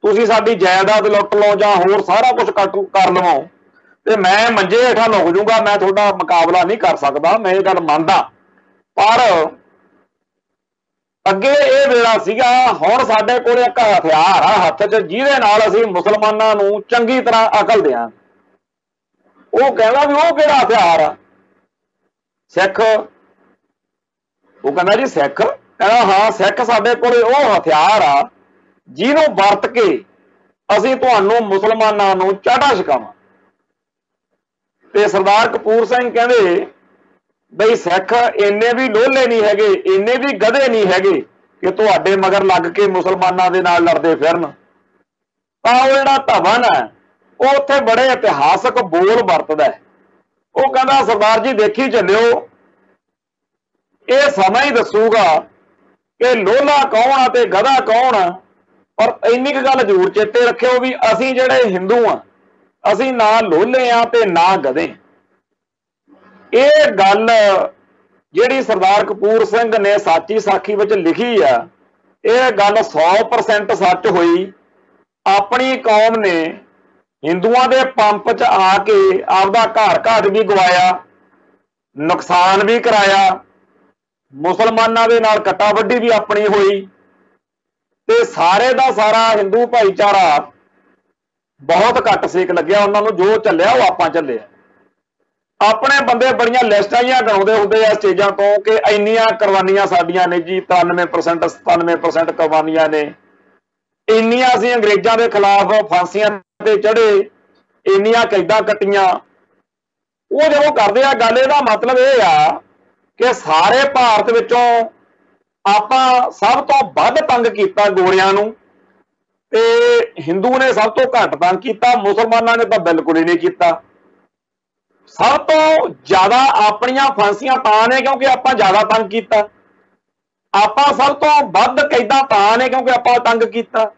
ਤੁਸੀਂ ਸਾਡੀ ਜਾਇਦਾਦ ਲੁੱਟ ਲਓ ਜਾਂ ਹੋਰ ਸਾਰਾ ਕੁਝ ਕਰ ਲਵੋ, ਤੇ ਮੈਂ ਮੰਜੇ ਹੇਠਾਂ ਲੁਕ ਜੂਗਾ, ਮੈਂ ਤੁਹਾਡਾ ਮੁਕਾਬਲਾ ਨਹੀਂ ਕਰ ਸਕਦਾ, ਮੈਂ ਇਹ ਗੱਲ ਮੰਨਦਾ। ਪਰ ਅੱਗੇ ਇਹ ਵੇਲਾ ਸੀਗਾ, ਹੁਣ ਸਾਡੇ ਕੋਲ ਇੱਕ ਹਥਿਆਰ ਆ ਹੱਥ 'ਚ ਜਿਹਦੇ ਨਾਲ ਅਸੀਂ ਮੁਸਲਮਾਨਾਂ ਨੂੰ ਚੰਗੀ ਤਰ੍ਹਾਂ ਅਕਲ ਦਿਆਂ। ਉਹ ਕਹਿੰਦਾ ਵੀ ਉਹ ਕਿਹੜਾ ਹਥਿਆਰ ਆ? ਸਿੱਖ। ਉਹ ਕਹਿੰਦਾ ਜੀ ਸਿੱਖ? ਕਹਿੰਦਾ ਹਾਂ ਸਿੱਖ ਸਾਡੇ ਕੋਲੇ ਉਹ ਹਥਿਆਰ ਆ ਜਿਹਨੂੰ ਵਰਤ ਕੇ ਅਸੀਂ ਤੁਹਾਨੂੰ ਮੁਸਲਮਾਨਾਂ ਨੂੰ ਚਾੜਾ ਛਕਾਵਾਂ। ਤੇ ਸਰਦਾਰ ਕਪੂਰ ਸਿੰਘ ਕਹਿੰਦੇ ਬਈ ਸਿੱਖ ਇੰਨੇ ਵੀ ਲੋਲੇ ਨਹੀਂ ਹੈਗੇ, ਇੰਨੇ ਵੀ ਗਧੇ ਨਹੀਂ ਹੈਗੇ ਕਿ ਤੁਹਾਡੇ ਮਗਰ ਲੱਗ ਕੇ ਮੁਸਲਮਾਨਾਂ ਦੇ ਨਾਲ ਲੜਦੇ ਫਿਰਨ। ਤਾਂ ਉਹ ਜਿਹੜਾ ਭਵਨ ਹੈ ਉਹ ਉੱਥੇ ਬੜੇ ਇਤਿਹਾਸਕ ਬੋਲ ਵਰਤਦਾ ਹੈ। ਉਹ ਕਹਿੰਦਾ ਸਰਦਾਰ ਜੀ ਦੇਖੀ ਚੱਲਿਓ, ਇਹ ਸਮਾਂ ਹੀ ਦੱਸੂਗਾ ਕਿ ਲੋਲਾ ਕੌਣ ਆ ਤੇ ਗਧਾ ਕੌਣ ਆ। ਪਰ ਇੰਨੀ ਕੁ ਗੱਲ ਜ਼ਰੂਰ ਚੇਤੇ ਰੱਖਿਓ ਵੀ ਅਸੀਂ ਜਿਹੜੇ ਹਿੰਦੂ ਆ, ਅਸੀਂ ਨਾ ਲੋਲੇ ਆ ਤੇ ਨਾ ਗਧੇ। ਇਹ ਗੱਲ ਜਿਹੜੀ ਸਰਦਾਰ ਕਪੂਰ ਸਿੰਘ ਨੇ ਸਾਚੀ ਸਾਖੀ ਵਿੱਚ ਲਿਖੀ ਆ, ਇਹ ਗੱਲ 100% ਸੱਚ ਹੋਈ। ਆਪਣੀ ਕੌਮ ਨੇ ਹਿੰਦੂਆਂ ਦੇ ਪੰਪ 'ਚ ਆ ਕੇ ਆਪਦਾ ਘਰ ਘਾਟ ਵੀ ਗਵਾਇਆ, ਨੁਕਸਾਨ ਵੀ ਕਰਾਇਆ, ਮੁਸਲਮਾਨਾਂ ਦੇ ਨਾਲ ਕੱਟਾ ਵੱਢੀ ਵੀ ਆਪਣੀ ਹੋਈ, ਤੇ ਸਾਰੇ ਦਾ ਸਾਰਾ ਹਿੰਦੂ ਭਾਈਚਾਰਾ ਬਹੁਤ ਘੱਟ ਸੇਕ ਲੱਗਿਆ ਉਹਨਾਂ ਨੂੰ। ਜੋ ਚੱਲਿਆ ਉਹ ਆਪਾਂ ਚੱਲਿਆ। ਆਪਣੇ ਬੰਦੇ ਬੜੀਆਂ ਲਿਸਟਾਂ ਜਿਹੀਆਂ ਗਾਉਂਦੇ ਹੁੰਦੇ ਆ ਸਟੇਜਾਂ ਤੋਂ ਕਿ ਇੰਨੀਆਂ ਕੁਰਬਾਨੀਆਂ ਸਾਡੀਆਂ ਨੇ ਜੀ, 93% 97% ਕੁਰਬਾਨੀਆਂ ਨੇ, ਇੰਨੀਆਂ ਅਸੀਂ ਅੰਗਰੇਜ਼ਾਂ ਦੇ ਖਿਲਾਫ ਫਾਂਸੀਆਂ ਤੇ ਚੜੇ, ਇੰਨੀਆਂ ਕੈਦਾਂ ਕੱਟੀਆਂ। ਉਹ ਜਦੋਂ ਕਰਦੇ ਆ ਗੱਲ, ਇਹਦਾ ਮਤਲਬ ਇਹ ਆ ਕਿ ਸਾਰੇ ਭਾਰਤ ਵਿੱਚੋਂ ਆਪਾਂ ਸਭ ਤੋਂ ਵੱਧ ਤੰਗ ਕੀਤਾ ਗੋਰਿਆਂ ਨੂੰ, ਤੇ ਹਿੰਦੂ ਨੇ ਸਭ ਤੋਂ ਘੱਟ ਤੰਗ ਕੀਤਾ, ਮੁਸਲਮਾਨਾਂ ਨੇ ਤਾਂ ਬਿਲਕੁਲ ਹੀ ਨਹੀਂ ਕੀਤਾ। ਸਭ ਤੋਂ ਜ਼ਿਆਦਾ ਆਪਣੀਆਂ ਫਾਂਸੀਆਂ ਤਾਂ ਨੇ ਕਿਉਂਕਿ ਆਪਾਂ ਜ਼ਿਆਦਾ ਤੰਗ ਕੀਤਾ। ਆਪਾਂ ਸਭ ਤੋਂ ਵੱਧ ਕੈਦਾਂ ਤਾਂ ਨੇ ਕਿਉਂਕਿ ਆਪਾਂ ਤੰਗ ਕੀਤਾ।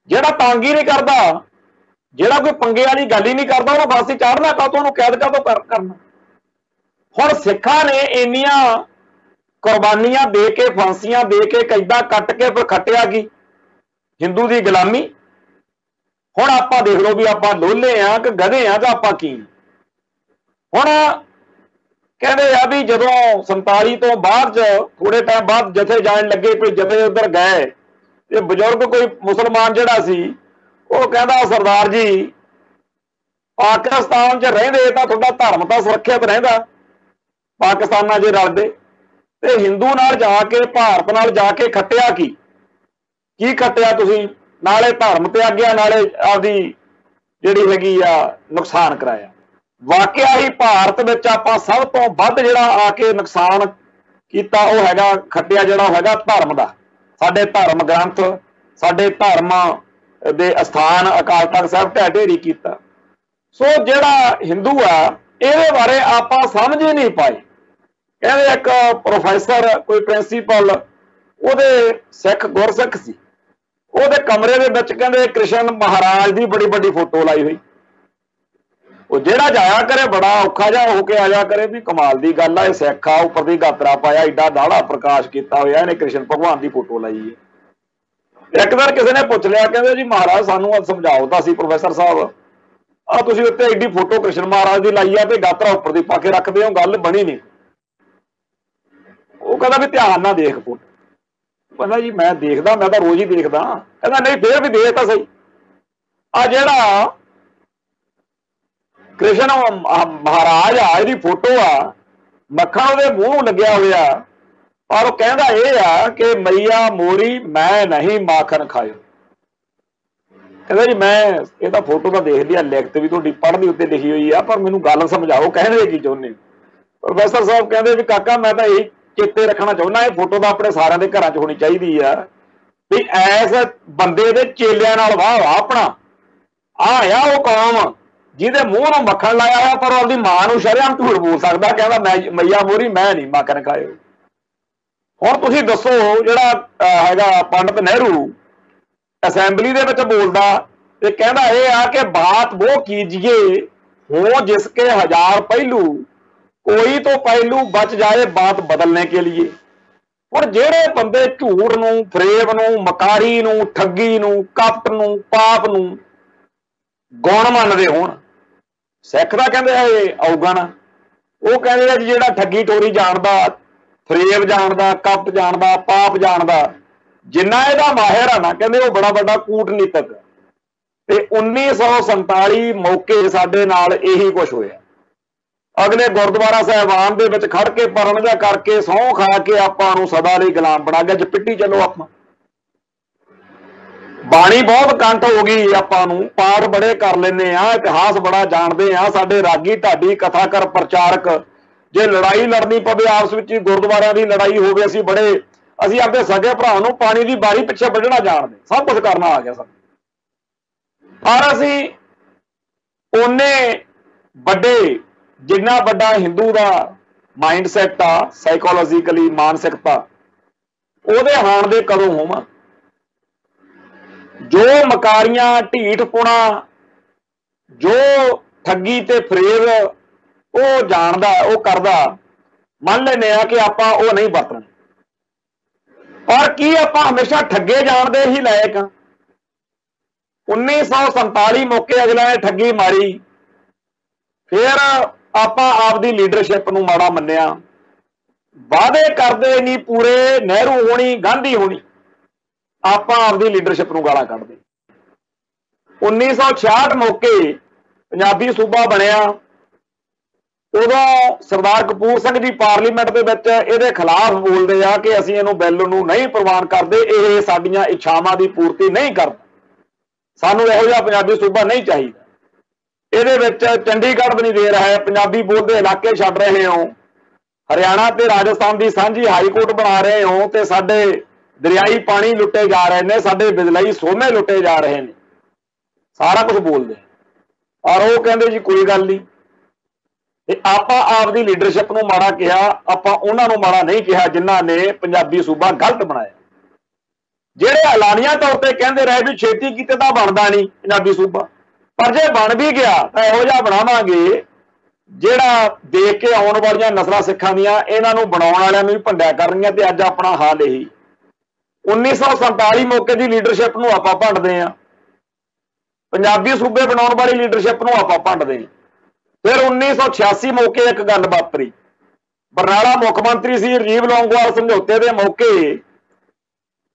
ਜਿਹੜਾ ਤੰਗ ਹੀ ਨਹੀਂ ਕਰਦਾ, ਜਿਹੜਾ ਕੋਈ ਪੰਗੇ ਵਾਲੀ ਗੱਲ ਹੀ ਨਹੀਂ ਕਰਦਾ, ਉਹਨੂੰ ਫਾਂਸੀ ਚਾੜਨਾ ਕਾਹਤੋਂ, ਉਹਨੂੰ ਕੈਦ ਕਾਹਤੋਂ ਕਰਨਾ। ਹੁਣ ਸਿੱਖਾਂ ਨੇ ਇੰਨੀਆਂ ਕੁਰਬਾਨੀਆਂ ਦੇ ਕੇ, ਫਾਂਸੀਆਂ ਦੇ ਕੇ, ਕੈਦਾਂ ਕੱਟ ਕੇ ਫਿਰ ਖੱਟਿਆ ਕੀ? ਹਿੰਦੂ ਦੀ ਗੁਲਾਮੀ। ਹੁਣ ਆਪਾਂ ਦੇਖ ਲਓ ਵੀ ਆਪਾਂ ਲੋਲੇ ਆ ਕਿ ਗਧੇ ਆ, ਜਾਂ ਆਪਾਂ ਕੀ। ਹੁਣ ਕਹਿੰਦੇ ਆ ਵੀ ਜਦੋਂ 47 ਤੋਂ ਬਾਅਦ ਥੋੜੇ ਟਾਈਮ ਬਾਅਦ ਜਥੇ ਜਾਣ ਲੱਗੇ, ਕੋਈ ਜਥੇ ਉੱਧਰ ਗਏ ਤੇ ਬਜ਼ੁਰਗ ਕੋਈ ਮੁਸਲਮਾਨ ਜਿਹੜਾ ਸੀ ਉਹ ਕਹਿੰਦਾ ਸਰਦਾਰ ਜੀ ਪਾਕਿਸਤਾਨ 'ਚ ਰਹਿੰਦੇ ਤਾਂ ਤੁਹਾਡਾ ਧਰਮ ਤਾਂ ਸੁਰੱਖਿਅਤ ਰਹਿੰਦਾ, ਪਾਕਿਸਤਾਨ ਨਾਲ ਜੇ ਰਲਦੇ, ਤੇ ਹਿੰਦੂ ਨਾਲ ਜਾ ਕੇ, ਭਾਰਤ ਨਾਲ ਜਾ ਕੇ ਖੱਟਿਆ ਕੀ ਖੱਟਿਆ ਤੁਸੀਂ? ਨਾਲੇ ਧਰਮ ਤਿਆਗਿਆ, ਨਾਲੇ ਆਪਦੀ ਜਿਹੜੀ ਹੈਗੀ ਆ ਨੁਕਸਾਨ ਕਰਾਇਆ। ਵਾਕਿਆ ਹੀ ਭਾਰਤ ਵਿੱਚ ਆਪਾਂ ਸਭ ਤੋਂ ਵੱਧ ਜਿਹੜਾ ਆ ਕੇ ਨੁਕਸਾਨ ਕੀਤਾ ਉਹ हैगा खट्टिया जिहड़ा हैगा धर्म का, साडे धर्म ग्रंथ साडे धर्म दे अस्थान अकाल तख्त साहब ढह ढेरी किया। सो जिहड़ा हिंदू आ इहदे बारे आपां समझ ही नहीं पाए। कहते एक प्रोफैसर कोई प्रिंसीपल ਉਹਦੇ सिख गुरसिख सी, ਉਹਦੇ कमरे ਦੇ ਵਿੱਚ ਕਹਿੰਦੇ कृष्ण महाराज ਦੀ बड़ी बड़ी फोटो लाई हुई। ਉਹ ਜਿਹੜਾ ਜਾਇਆ करे बड़ा औखा जिहा हो के आया करे भी कमाल की गल है, सिख आ उपर दी गातरा पाया एडा दाड़ा प्रकाश किया होया, इहने कृष्ण भगवान की फोटो लाई है। एक बार किसी ने पूछ लिया, कहते जी महाराज सानू समझाओ तो सी प्रोफैसर साहब आ तुसीं उत्ते एडी फोटो कृष्ण महाराज की लाई है तो गातरा उपर दी पा के रखते हो, गल बनी नहीं। वो कहता भी ध्यान ना देख फोटो। कहता जी मैं देखदा, मैं तो रोज ही देखदा। कहता नहीं फिर भी देख तो सही, आ जिहड़ा कृष्ण महाराज आ इहदी फोटो आ, मक्खण उहदे मूंह लग्या होया और कहता यह आ कि मैया मोरी मैं नहीं माखन खायो। कहता जी मैं ये तो फोटो तो देख लिया, लिखत भी तुहाडी पढ़दी उत्ते लिखी हुई आ, पर मैनूं गल समझाओ कहने की चाहुंदे। प्रोफैसर साहब कहते भी काका मैं तो यही चेते रखना चाहुंदा, ये फोटो तो अपने सारिਆਂ ਦੇ घरां 'ਚ होनी चाहिए आ भी ऐस बंदे दे चेलियां नाल वाह वाह अपना आ वो कौम ਜਿਹਦੇ ਮੂੰਹ ਨੂੰ ਮੱਖਣ ਲਾਇਆ ਆ ਪਰ ਆਪਦੀ ਮਾਂ ਨੂੰ ਸ਼ਰੇਆਮ ਝੂਠ ਬੋਲ ਸਕਦਾ, ਕਹਿੰਦਾ ਮੈਂ ਮਈਆ ਮੋਰੀ ਮੈਂ ਨਹੀਂ ਮੱਖਣ ਖਾਇਓ। ਹੁਣ ਤੁਸੀਂ ਦੱਸੋ ਜਿਹੜਾ ਹੈਗਾ ਪੰਡਤ ਨਹਿਰੂ ਅਸੈਂਬਲੀ ਦੇ ਵਿੱਚ ਬੋਲਦਾ ਤੇ ਕਹਿੰਦਾ ਇਹ ਆ ਕਿ ਬਾਤ वो कीजिए हो जिसके 1000 पहलू कोई तो पहलू बच जाए बात बदलने के लिए। ਹੁਣ ਜਿਹੜੇ ਬੰਦੇ ਝੂਠ ਨੂੰ, ਫਰੇਬ ਨੂੰ, ਮਕਾਰੀ ਨੂੰ, ਠੱਗੀ ਨੂੰ, ਕਪਟ ਨੂੰ, ਪਾਪ ਨੂੰ ਗੁਣ ਮੰਨਦੇ ਹੋਣ, ਸਿੱਖ ਦਾ ਕਹਿੰਦੇ ਇਹ ਔਗਣ, ਉਹ ਕਹਿੰਦੇ ਆ ਜਿਹੜਾ ਠੱਗੀ ਟੋਰੀ ਜਾਣਦਾ, ਫਰੇਬ ਜਾਣਦਾ, ਕਪਟ ਜਾਣਦਾ, ਪਾਪ ਜਾਣਦਾ, ਜਿੰਨਾ ਇਹਦਾ ਮਾਹਿਰ ਆ ਨਾ ਕਹਿੰਦੇ ਉਹ ਬੜਾ ਵੱਡਾ ਕੂਟਨੀਤਕ। ਤੇ 1947 ਮੌਕੇ ਸਾਡੇ ਨਾਲ ਇਹੀ ਕੁਝ ਹੋਇਆ। ਅਗਲੇ ਗੁਰਦੁਆਰਾ ਸਾਹਿਬਾਨ ਦੇ ਵਿੱਚ ਖੜ ਕੇ ਪਰਨ ਜਿਹਾ ਕਰਕੇ ਸਹੁੰ ਖਾ ਕੇ ਆਪਾਂ ਨੂੰ ਸਦਾ ਲਈ ਗੁਲਾਮ ਬਣਾ ਗਿਆ, ਜਪਿੱਟੀ ਚਲੋ ਆਪਾਂ। ਬਾਣੀ ਬਹੁਤ ਕੰਠ ਹੋ ਗਈ, ਆਪਾਂ ਨੂੰ ਪਾਠ ਬੜੇ ਕਰ ਲੈਂਦੇ ਆ, ਇਤਿਹਾਸ ਬੜਾ ਜਾਣਦੇ ਆ, ਸਾਡੇ ਰਾਗੀ ਢਾਡੀ ਕਥਾਕਾਰ ਪ੍ਰਚਾਰਕ ਜੇ ਲੜਾਈ ਲੜਨੀ ਪਵੇ ਆਪਸ ਵਿੱਚ ਗੁਰਦੁਆਰਿਆਂ ਦੀ ਲੜਾਈ ਹੋਵੇ, ਅਸੀਂ ਆਪਣੇ ਸਗੇ ਭਰਾ ਨੂੰ ਪਾਣੀ ਦੀ ਬਾਰੀ ਪਿੱਛੇ ਵੱਢਣਾ ਜਾਣਦੇ, ਸਭ ਕੁਝ ਕਰਨਾ ਆ ਗਿਆ ਸਾਨੂੰ। ਪਰ ਅਸੀਂ ਉਹਨੇ ਵੱਡੇ ਜਿੰਨਾ ਵੱਡਾ ਹਿੰਦੂ ਦਾ ਮਾइंड ਸੈਟ ਆ, ਸਾਈਕੋਲੋਜੀਕਲੀ ਮਾਨਸਿਕਤਾ, ਉਹਦੇ ਹਾਣ ਦੇ ਕਦੋਂ ਹੋਵਾਂ। ਜੋ ਮਕਾਰੀਆਂ, ਢੀਠਪੁਣਾ, ਜੋ ਠੱਗੀ ਤੇ ਫਰੇਬ ਉਹ ਜਾਣਦਾ, ਉਹ ਕਰਦਾ, ਮੰਨ ਲੈਂਦੇ ਆ ਕਿ ਆਪਾਂ ਉਹ ਨਹੀਂ ਵਰਤਣਾ। ਪਰ ਕੀ ਆਪਾਂ ਹਮੇਸ਼ਾ ਠੱਗੇ ਜਾਣਦੇ ਹੀ ਲਾਇਕ ਆ? 1947 ਮੌਕੇ ਅਗਲਾ ਨੇ ਠੱਗੀ ਮਾਰੀ, ਫਿਰ ਆਪਾਂ ਆਪਦੀ ਲੀਡਰਸ਼ਿਪ ਨੂੰ ਮਾੜਾ ਮੰਨਿਆ, ਵਾਅਦੇ ਕਰਦੇ ਨਹੀਂ ਪੂਰੇ, ਨਹਿਰੂ ਹੋਣੀ, ਗਾਂਧੀ ਹੋਣੀ, ਆਪਾਂ ਆਪਦੀ ਲੀਡਰਸ਼ਿਪ ਨੂੰ ਗਾਲਾਂ ਕੱਢਦੇ। 1966 ਮੌਕੇ ਪੰਜਾਬੀ ਸੂਬਾ ਬਣਿਆ, ਉਦੋਂ ਸਰਦਾਰ ਕਪੂਰ ਸਿੰਘ ਜੀ ਪਾਰਲੀਮੈਂਟ ਦੇ ਵਿੱਚ ਇਹਦੇ ਖਿਲਾਫ ਬੋਲਦੇ ਆ ਕਿ ਅਸੀਂ ਇਹਨੂੰ ਬਿੱਲ ਨੂੰ ਨਹੀਂ ਪ੍ਰਵਾਨ ਕਰਦੇ, ਇਹ ਸਾਡੀਆਂ ਇੱਛਾਵਾਂ ਦੀ ਪੂਰਤੀ ਨਹੀਂ ਕਰਦਾ, ਸਾਨੂੰ ਇਹੋ ਜਿਹਾ ਪੰਜਾਬੀ ਸੂਬਾ ਨਹੀਂ ਚਾਹੀਦਾ। ਇਹਦੇ ਵਿੱਚ ਚੰਡੀਗੜ੍ਹ ਵੀ ਨਹੀਂ ਦੇ ਰਿਹਾ, ਪੰਜਾਬੀ ਬੋਲਦੇ ਇਲਾਕੇ ਛੱਡ ਰਹੇ ਹੋ, ਹਰਿਆਣਾ ਤੇ ਰਾਜਸਥਾਨ ਦੀ ਸਾਂਝੀ ਹਾਈਕੋਰਟ ਬਣਾ ਰਹੇ ਹੋ, ਤੇ ਸਾਡੇ ਦਰਿਆਈ ਪਾਣੀ ਲੁੱਟੇ ਜਾ ਰਹੇ ਨੇ, ਸਾਡੇ ਬਿਜਲਈ ਸੋਮੇ ਲੁੱਟੇ ਜਾ ਰਹੇ ਨੇ, ਸਾਰਾ ਕੁਝ ਬੋਲਦੇ। ਔਰ ਉਹ ਕਹਿੰਦੇ ਜੀ ਕੋਈ ਗੱਲ ਨਹੀਂ। ਤੇ ਆਪਾਂ ਆਪਦੀ ਲੀਡਰਸ਼ਿਪ ਨੂੰ ਮਾੜਾ ਕਿਹਾ, ਆਪਾਂ ਉਹਨਾਂ ਨੂੰ ਮਾੜਾ ਨਹੀਂ ਕਿਹਾ ਜਿਨ੍ਹਾਂ ਨੇ ਪੰਜਾਬੀ ਸੂਬਾ ਗਲਤ ਬਣਾਇਆ। ਜਿਹੜੇ ਐਲਾਨੀਆਂ ਤੌਰ ਤੇ ਕਹਿੰਦੇ ਰਹੇ ਵੀ ਛੇਤੀ ਕੀਤੇ ਤਾਂ ਬਣਦਾ ਨਹੀਂ ਪੰਜਾਬੀ ਸੂਬਾ, ਪਰ ਜੇ ਬਣ ਵੀ ਗਿਆ ਤਾਂ ਇਹੋ ਜਿਹਾ ਬਣਾਵਾਂਗੇ ਜਿਹੜਾ ਦੇਖ ਕੇ ਆਉਣ ਵਾਲੀਆਂ ਨਸਲਾਂ ਸਿੱਖਾਂ ਦੀਆਂ ਇਹਨਾਂ ਨੂੰ ਬਣਾਉਣ ਵਾਲਿਆਂ ਨੂੰ ਵੀ ਭੰਡਿਆ ਕਰਨੀਆਂ। ਤੇ ਅੱਜ ਆਪਣਾ ਹਾਲ ਇਹੀ, 1947 ਮੌਕੇ ਦੀ ਲੀਡਰਸ਼ਿਪ ਨੂੰ ਆਪਾਂ ਭੰਡਦੇ ਹਾਂ, ਪੰਜਾਬੀ ਸੂਬੇ ਬਣਾਉਣ ਵਾਲੀ ਲੀਡਰਸ਼ਿਪ ਨੂੰ ਆਪਾਂ ਭੰਡਦੇ ਹਾਂ। ਫਿਰ 1986 ਮੌਕੇ ਇੱਕ ਗੱਲ ਵਾਪਰੀ, ਬਰਨਾਲਾ ਮੁੱਖ ਮੰਤਰੀ ਸੀ ਰਾਜੀਵ ਲੌਂਗੋਵਾਲ, ਸਮਝੌਤੇ ਦੇ ਮੌਕੇ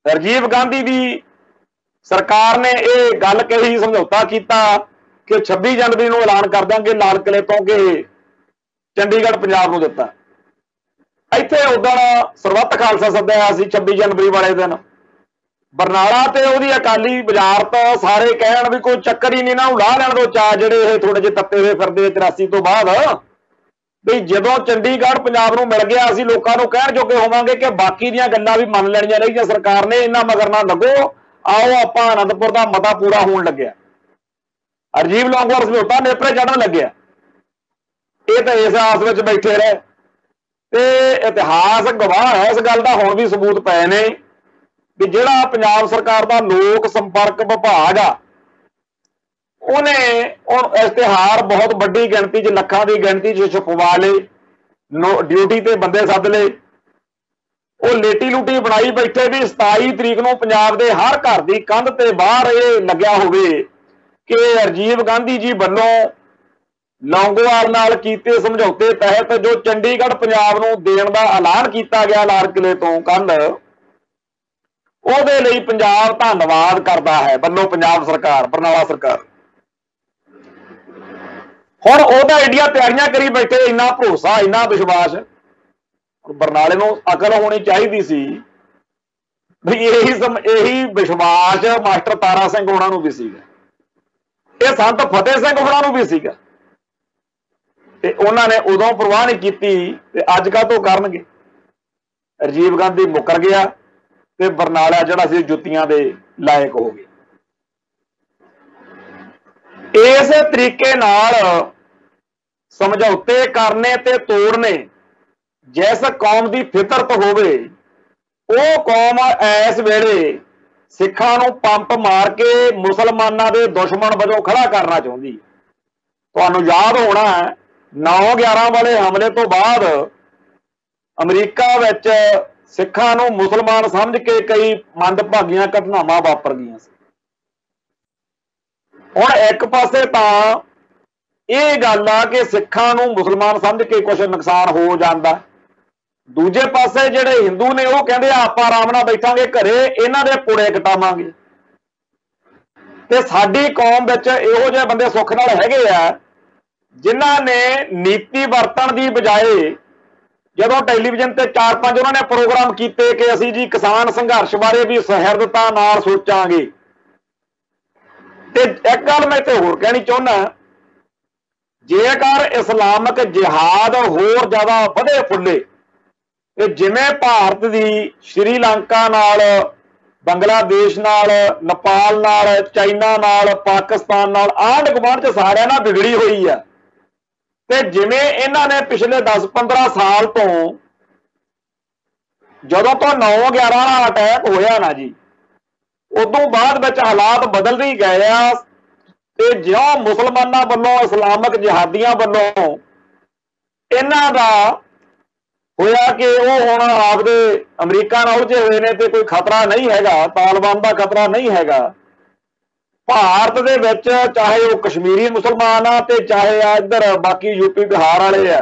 ਰਾਜੀਵ ਗਾਂਧੀ ਦੀ ਸਰਕਾਰ ਨੇ ਇਹ ਗੱਲ ਕਹੀ, ਸਮਝੌਤਾ ਕੀਤਾ ਕਿ 26 ਜਨਵਰੀ ਨੂੰ ਐਲਾਨ ਕਰ ਦਾਂਗੇ ਲਾਲ ਕਿਲੇ ਤੋਂ ਕਿ ਚੰਡੀਗੜ੍ਹ ਪੰਜਾਬ ਨੂੰ ਦਿੱਤਾ। ਇੱਥੇ ਉਦੋਂ ਸਰਬੱਤ ਖਾਲਸਾ ਸੱਦਿਆ ਸੀ 26 ਜਨਵਰੀ ਵਾਲੇ ਦਿਨ, ਬਰਨਾਲਾ ਤੇ ਉਹਦੀ ਅਕਾਲੀ ਬਾਜ਼ਾਰ ਤੋਂ ਸਾਰੇ ਕਹਿਣ ਵੀ ਕੋਈ ਚੱਕਰ ਹੀ ਨਹੀਂ, ਨਾ ਲਾਹ ਲੈਣ ਦੋ ਚਾਹ ਜਿਹੜੇ ਇਹ ਥੋੜੇ ਜਿਹੇ ਤੱਤੇ ਹੋਏ ਫਿਰਦੇ 84 ਤੋਂ ਬਾਅਦ, ਵੀ ਜਦੋਂ ਚੰਡੀਗੜ੍ਹ ਪੰਜਾਬ ਨੂੰ ਮਿਲ ਗਿਆ ਅਸੀਂ ਲੋਕਾਂ ਨੂੰ ਕਹਿਣ ਜੋਗੇ ਹੋਵਾਂਗੇ ਕਿ ਬਾਕੀ ਦੀਆਂ ਗੱਲਾਂ ਵੀ ਮੰਨ ਲੈਣੀਆਂ ਚਾਹੀਦੀਆਂ ਸਰਕਾਰ ਨੇ, ਇਹਨਾਂ ਮਗਰ ਨਾ ਲੱਗੋ, ਆਓ ਆਪਾਂ ਆਨੰਦਪੁਰ ਦਾ ਮਤਾ ਪੂਰਾ ਹੋਣ ਲੱਗਿਆ, ਰਾਜੀਵ ਲੌਂਗੋਵਾਲ ਸਮਝੌਤਾ ਨੇਪਰੇ ਚੜ੍ਹਨ ਲੱਗਿਆ। ਇਹ ਤਾਂ ਇਸ ਆਸ ਵਿੱਚ ਬੈਠੇ ਰਹੇ ਤੇ ਇਤਿਹਾਸ ਗਵਾਹ ਹੈ ਇਸ ਗੱਲ ਦਾ, ਹੁਣ ਵੀ ਸਬੂਤ ਪਏ ਨੇ ਵੀ ਜਿਹੜਾ ਪੰਜਾਬ ਸਰਕਾਰ ਦਾ ਲੋਕ ਸੰਪਰਕ ਵਿਭਾਗ ਆ ਉਹਨੇ ਇਸ਼ਤਿਹਾਰ ਬਹੁਤ ਵੱਡੀ ਗਿਣਤੀ 'ਚ, ਲੱਖਾਂ ਦੀ ਗਿਣਤੀ 'ਚ ਛਪਵਾ ਲਏ, ਡਿਊਟੀ ਤੇ ਬੰਦੇ ਸੱਦ ਲਏ, ਉਹ ਲੇਟੀ ਲੂਟੀ ਬਣਾਈ ਬੈਠੇ ਵੀ 27 ਤਰੀਕ ਨੂੰ ਪੰਜਾਬ ਦੇ ਹਰ ਘਰ ਦੀ ਕੰਧ ਤੇ ਬਾਹਰ ਇਹ ਲੱਗਿਆ ਹੋਵੇ ਕਿ ਰਾਜੀਵ ਗਾਂਧੀ ਜੀ ਵੱਲੋਂ ਲੌਂਗੋਵਾਲ ਨਾਲ ਕੀਤੇ ਸਮਝੌਤੇ ਤਹਿਤ ਜੋ ਚੰਡੀਗੜ੍ਹ ਪੰਜਾਬ ਨੂੰ ਦੇਣ ਦਾ ਐਲਾਨ ਕੀਤਾ ਗਿਆ ਲਾਲ ਕਿਲੇ ਤੋਂ ਕੱਲ, ਉਹਦੇ ਲਈ ਪੰਜਾਬ ਧੰਨਵਾਦ ਕਰਦਾ ਹੈ ਵੱਲੋਂ ਪੰਜਾਬ ਸਰਕਾਰ, ਬਰਨਾਲਾ ਸਰਕਾਰ। ਹੁਣ ਉਹਦਾ ਏਡੀਆਂ ਤਿਆਰੀਆਂ ਕਰੀ ਬੈਠੇ, ਇੰਨਾ ਭਰੋਸਾ, ਇੰਨਾ ਵਿਸ਼ਵਾਸ। ਬਰਨਾਲੇ ਨੂੰ ਅਕਲ ਹੋਣੀ ਚਾਹੀਦੀ ਸੀ ਵੀ ਇਹੀ ਵਿਸ਼ਵਾਸ ਮਾਸਟਰ ਤਾਰਾ ਸਿੰਘ ਹੋਣਾ ਨੂੰ ਵੀ ਸੀਗਾ, ਇਹ ਸੰਤ ਫਤਿਹ ਸਿੰਘ ਹੋਣਾ ਨੂੰ ਵੀ ਸੀਗਾ, ਤੇ ਉਹਨਾਂ ਨੇ ਉਦੋਂ ਪਰਵਾਹ ਨਹੀਂ ਕੀਤੀ ਤੇ ਅੱਜ ਕੱਲ੍ਹ ਤੋਂ ਕਰਨਗੇ। ਰਾਜੀਵ ਗਾਂਧੀ ਮੁੱਕਰ ਗਿਆ ਤੇ ਬਰਨਾਲਾ ਜਿਹੜਾ ਸੀ ਜੁੱਤੀਆਂ ਦੇ ਲਾਇਕ ਹੋ ਗਿਆ। ਇਸ ਤਰੀਕੇ ਨਾਲ ਸਮਝੌਤੇ ਕਰਨੇ ਤੇ ਤੋੜਨੇ ਜਿਸ ਕੌਮ ਦੀ ਫਿਤਰਤ ਹੋਵੇ, ਉਹ ਕੌਮ ਇਸ ਵੇਲੇ ਸਿੱਖਾਂ ਨੂੰ ਪੰਪ ਮਾਰ ਕੇ ਮੁਸਲਮਾਨਾਂ ਦੇ ਦੁਸ਼ਮਣ ਵਜੋਂ ਖੜਾ ਕਰਨਾ ਚਾਹੁੰਦੀ। ਤੁਹਾਨੂੰ ਯਾਦ ਹੋਣਾ 9/11 ਵਾਲੇ ਹਮਲੇ ਤੋਂ ਬਾਅਦ ਅਮਰੀਕਾ ਵਿੱਚ ਸਿੱਖਾਂ ਨੂੰ ਮੁਸਲਮਾਨ ਸਮਝ ਕੇ ਕਈ ਮੰਦਭਾਗੀਆਂ ਘਟਨਾਵਾਂ ਵਾਪਰ ਗਈਆਂ ਸੀ। ਹੁਣ ਇੱਕ ਪਾਸੇ ਤਾਂ ਇਹ ਗੱਲ ਆ ਕਿ ਸਿੱਖਾਂ ਨੂੰ ਮੁਸਲਮਾਨ ਸਮਝ ਕੇ ਕੁਝ ਨੁਕਸਾਨ ਹੋ ਜਾਂਦਾ, ਦੂਜੇ ਪਾਸੇ ਜਿਹੜੇ ਹਿੰਦੂ ਨੇ ਉਹ ਕਹਿੰਦੇ ਆਪਾਂ ਆਰਾਮ ਨਾਲ ਬੈਠਾਂਗੇ ਘਰੇ, ਇਹਨਾਂ ਦੇ ਪੁੜੇ ਕਟਾਵਾਂਗੇ। ਤੇ ਸਾਡੀ ਕੌਮ ਵਿੱਚ ਇਹੋ ਜਿਹੇ ਬੰਦੇ ਸੁੱਖ ਨਾਲ ਹੈਗੇ ਆ ਜਿਨ੍ਹਾਂ ਨੇ ਨੀਤੀ ਵਰਤਣ ਦੀ ਬਜਾਏ, ਜਦੋਂ ਟੈਲੀਵਿਜ਼ਨ ਤੇ 4-5 ਉਹਨਾਂ ਨੇ ਪ੍ਰੋਗਰਾਮ ਕੀਤੇ ਕਿ ਅਸੀਂ ਜੀ ਕਿਸਾਨ ਸੰਘਰਸ਼ ਬਾਰੇ ਵੀ ਸਹਿਰਦਤਾ ਨਾਲ ਸੋਚਾਂਗੇ। ਤੇ ਇੱਕ ਗੱਲ ਮੈਂ ਇੱਥੇ ਹੋਰ ਕਹਿਣੀ ਚਾਹੁੰਦਾ, ਜੇਕਰ ਇਸਲਾਮਿਕ ਜਿਹਾਦ ਹੋਰ ਜ਼ਿਆਦਾ ਵਧੇ ਫੁੱਲੇ ਤੇ ਜਿਵੇਂ ਭਾਰਤ ਦੀ ਸ਼੍ਰੀਲੰਕਾ ਨਾਲ, ਬੰਗਲਾਦੇਸ਼ ਨਾਲ, ਨੇਪਾਲ ਨਾਲ, ਚਾਈਨਾ ਨਾਲ, ਪਾਕਿਸਤਾਨ ਨਾਲ, ਆਂਢ ਗੁਆਂਢ 'ਚ ਸਾਰਿਆਂ ਨਾਲ ਵਿਗੜੀ ਹੋਈ ਆ, ਤੇ ਜਿਵੇਂ ਇਹਨਾਂ ਨੇ ਪਿਛਲੇ 10-15 ਸਾਲ ਤੋਂ ਜਦੋਂ ਤੋਂ 9/11 ਵਾਲਾ ਅਟੈਕ ਹੋਇਆ ਨਾ ਜੀ, ਉਦੋਂ ਬਾਅਦ ਵਿੱਚ ਹਾਲਾਤ ਬਦਲਦੇ ਹੀ ਗਏ ਆ। ਤੇ ਜਿਉਂ ਮੁਸਲਮਾਨਾਂ ਵੱਲੋਂ, ਇਸਲਾਮਿਕ ਜਿਹਾਦੀਆਂ ਵੱਲੋਂ ਇਹਨਾਂ ਦਾ ਹੋਇਆ ਕਿ ਉਹ ਹੁਣ ਆਪਦੇ ਅਮਰੀਕਾ ਨਾਲ ਉਲਝੇ ਹੋਏ ਨੇ ਤੇ ਕੋਈ ਖਤਰਾ ਨਹੀਂ ਹੈਗਾ, ਤਾਲਿਬਾਨ ਦਾ ਖਤਰਾ ਨਹੀਂ ਹੈਗਾ। ਭਾਰਤ ਦੇ ਵਿੱਚ ਚਾਹੇ ਉਹ ਕਸ਼ਮੀਰੀ ਮੁਸਲਮਾਨ ਆ ਤੇ ਚਾਹੇ ਆ ਇੱਧਰ ਬਾਕੀ ਯੂਪੀ ਬਿਹਾਰ ਵਾਲੇ ਆ,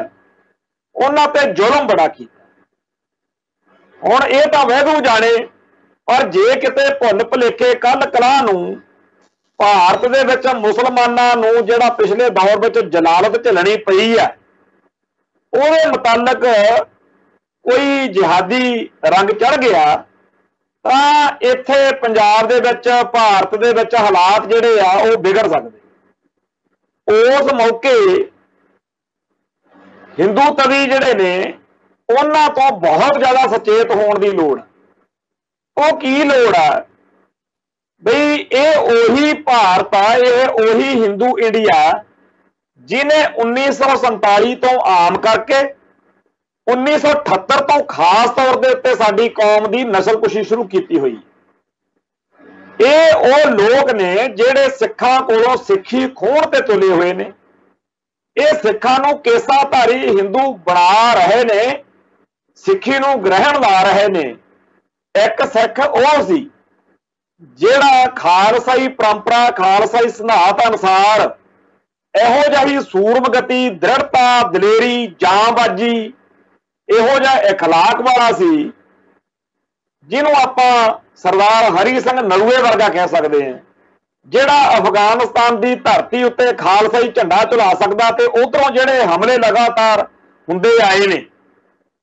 ਉਹਨਾਂ ਤੇ ਜ਼ੁਲਮ ਬੜਾ ਕੀਤਾ। ਹੁਣ ਇਹ ਤਾਂ ਵਾਹਿਗੁਰੂ ਜਾਣੇ, ਪਰ ਜੇ ਕਿਤੇ ਭੁੱਲ ਭੁਲੇਖੇ ਕੱਲ ਕਲਾਹ ਨੂੰ ਭਾਰਤ ਦੇ ਵਿੱਚ ਮੁਸਲਮਾਨਾਂ ਨੂੰ ਜਿਹੜਾ ਪਿਛਲੇ ਦੌਰ ਵਿੱਚ ਜਲਾਲਤ ਝੱਲਣੀ ਪਈ ਆ, ਉਹਦੇ ਮੁਤਾਲਕ ਕੋਈ ਜਿਹਾਦੀ ਰੰਗ ਚੜ ਗਿਆ ਤਾਂ ਇੱਥੇ ਪੰਜਾਬ ਦੇ ਵਿੱਚ, ਭਾਰਤ ਦੇ ਵਿੱਚ ਹਾਲਾਤ ਜਿਹੜੇ ਆ ਉਹ ਵਿਗੜ ਸਕਦੇ। ਉਸ ਮੌਕੇ ਹਿੰਦੂ ਤਵੀ ਜਿਹੜੇ ਨੇ ਉਹਨਾਂ ਤੋਂ ਬਹੁਤ ਜ਼ਿਆਦਾ ਸੁਚੇਤ ਹੋਣ ਦੀ ਲੋੜ। ਉਹ ਕੀ ਲੋੜ ਆ ਬਈ, ਇਹ ਉਹੀ ਭਾਰਤ ਆ, ਇਹ ਉਹੀ ਹਿੰਦੂ ਇੰਡੀਆ ਜਿਹਨੇ 1947 ਤੋਂ ਆਮ ਕਰਕੇ 1978 ਤੋਂ ਖਾਸ ਤੌਰ ਦੇ ਉੱਤੇ ਸਾਡੀ ਕੌਮ ਦੀ ਨਸਲਕੁਸ਼ੀ ਸ਼ੁਰੂ ਕੀਤੀ ਹੋਈ। ਇਹ ਉਹ ਲੋਕ ਨੇ ਜਿਹੜੇ ਸਿੱਖਾਂ ਕੋਲੋਂ ਸਿੱਖੀ ਖੋਹਣ ਤੇ ਤੁਲੇ ਹੋਏ ਨੇ। ਇਹ ਸਿੱਖਾਂ ਨੂੰ ਕੇਸਾਧਾਰੀ ਹਿੰਦੂ ਬਣਾ ਰਹੇ ਨੇ, ਸਿੱਖੀ ਨੂੰ ਗ੍ਰਹਿਣ ਲਾ ਰਹੇ ਨੇ। ਇੱਕ ਸਿੱਖ ਉਹ ਸੀ ਜਿਹੜਾ ਖਾਲਸਾਈ ਪਰੰਪਰਾ, ਖਾਲਸਾਈ ਸਿਧਾਂਤ ਅਨੁਸਾਰ ਇਹੋ ਜਿਹੀ ਸੂਰਮਗਤੀ, ਦ੍ਰਿੜਤਾ, ਦਲੇਰੀ, ਜਾਂਬਾਜ਼ੀ, ਇਹੋ ਜਿਹਾ ਇਖਲਾਕ ਵਾਲਾ ਸੀ ਜਿਹਨੂੰ ਆਪਾਂ ਸਰਦਾਰ ਹਰੀ ਸਿੰਘ ਨਲੂਏ ਵਰਗਾ ਕਹਿ ਸਕਦੇ ਹਾਂ, ਜਿਹੜਾ ਅਫਗਾਨਿਸਤਾਨ ਦੀ ਧਰਤੀ ਉੱਤੇ ਖਾਲਸਾਈ ਝੰਡਾ ਝੁਲਾ ਸਕਦਾ ਤੇ ਉਧਰੋਂ ਜਿਹੜੇ ਹਮਲੇ ਲਗਾਤਾਰ ਹੁੰਦੇ ਆਏ ਨੇ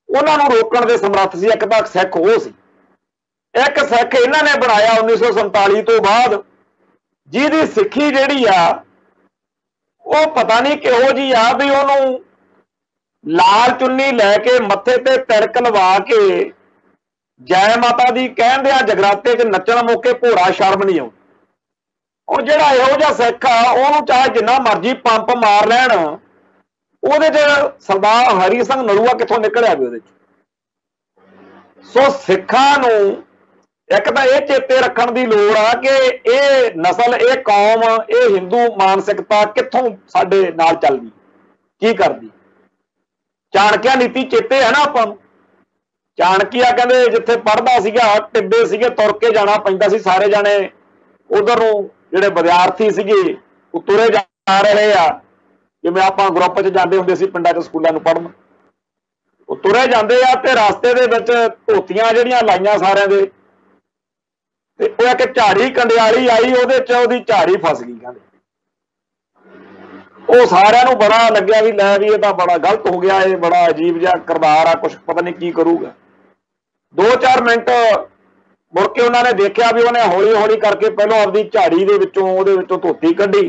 ਉਹਨਾਂ ਨੂੰ ਰੋਕਣ ਦੇ ਸਮਰੱਥ ਸੀ। ਇੱਕ ਤਾਂ ਸਿੱਖ ਉਹ ਸੀ। ਇੱਕ ਸਿੱਖ ਇਹਨਾਂ ਨੇ ਬਣਾਇਆ 1947 ਤੋਂ ਬਾਅਦ, ਜਿਹਦੀ ਸਿੱਖੀ ਜਿਹੜੀ ਆ ਉਹ ਪਤਾ ਨਹੀਂ ਕਿਹੋ ਜਿਹੀ ਆ ਵੀ ਉਹਨੂੰ लाल चुन्नी लैके मत्थे ते तिड़क लवा के जय माता दी कहण दिया जगराते च नचण मौके भोरा शर्म नहीं आउंदी। और जिहड़ा इहो जिहा सिख आ उहनूं चाहे जिन्ना मर्जी पंप मार लैण, ਉਹਦੇ ਚ सरदार हरी सिंह नलूआ कित्थों निकलिया भी ਉਹਦੇ ਚ। सो सिखां नूं एक तो यह चेते रखण दी लोड़ आ कि यह नस्ल, यह कौम, यह हिंदू मानसिकता कित्थों साडे नाल चलदी, की करदी। चाणक्या नीति चेते है ना आपां नूं। चाणक्या कहंदे जिथे पढ़दा सीगा टिब्बे सीगे, तुर के जाना पैंदा सी, सारे जाने उधर नूं जिहड़े विद्यार्थी सीगे वो तुरे जा रहे आ, जिवें आपां ग्रुप च जांदे हुंदे सी पिंडां च स्कूलां नूं पढ़न, वो तुरे जांदे आ ते रास्ते दे विच धोतियां जिहड़ियां लाईयां सारिਆਂ दे, ते वो एक झाड़ी कंडियाली आई, ਉਹਦੇ ਚ ਉਹਦੀ झाड़ी फस गई। कहंदे ਉਹ ਸਾਰਿਆਂ ਨੂੰ बड़ा लग्या भी लै भी ये तो बड़ा गलत हो गया, ये बड़ा अजीब जिहा किरदार आ, कुछ पता नहीं की करूगा। 2-4 मिनट मुड़ के उन्होंने देखा भी उन्हें हौली हौली करके पहलों अपनी झाड़ी दे विचों ਉਹਦੇ ਵਿੱਚੋਂ ਧੋਤੀ ਕੱਢी,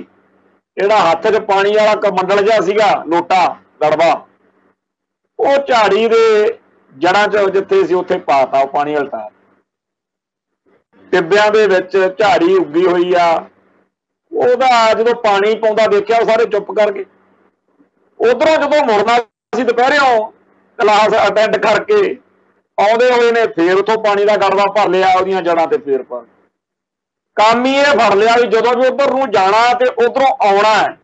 ਜਿਹੜਾ ਹੱਥ 'ਚ ਪਾਣੀ ਵਾਲਾ ਮੰਡਲ ਜਿਹਾ ਸੀਗਾ, ਲੋਟਾ ਗੜਵਾ, ਉਹ झाड़ी ਦੇ ਜੜਾਂ 'ਚ ਜਿੱਥੇ ਸੀ ਉੱਥੇ ਪਾਤਾ, ਉਹ ਪਾਣੀ ਹਲਟਾ। ਟਿੱਬਿਆਂ ਦੇ ਵਿੱਚ झाड़ी ਉੱਗੀ ਹੋਈ ਆ, ਉਹਦਾ ਜਦੋਂ ਪਾਣੀ ਪਾਉਂਦਾ ਦੇਖਿਆ ਉਹ ਸਾਰੇ ਚੁੱਪ ਕਰ ਗਏ। ਉਧਰੋਂ ਜਦੋਂ ਮੁੜਨਾ ਸੀ ਦੁਪਹਿਰਿਓਂ ਕਲਾਸ ਅਟੈਂਡ ਕਰਕੇ ਆਉਂਦੇ ਹੋਏ ਨੇ ਫੇਰ ਉੱਥੋਂ ਪਾਣੀ ਦਾ ਗੜਵਾ ਭਰ ਲਿਆ, ਉਹਦੀਆਂ ਜੜਾਂ ਤੇ ਫੇਰ ਪਾ ਕੰਮ ਹੀ ਇਹ ਫੜ ਲਿਆ ਵੀ ਜਦੋਂ ਵੀ ਉਧਰ ਨੂੰ ਜਾਣਾ ਤੇ ਉਧਰੋਂ ਆਉਣਾ ਹੈ,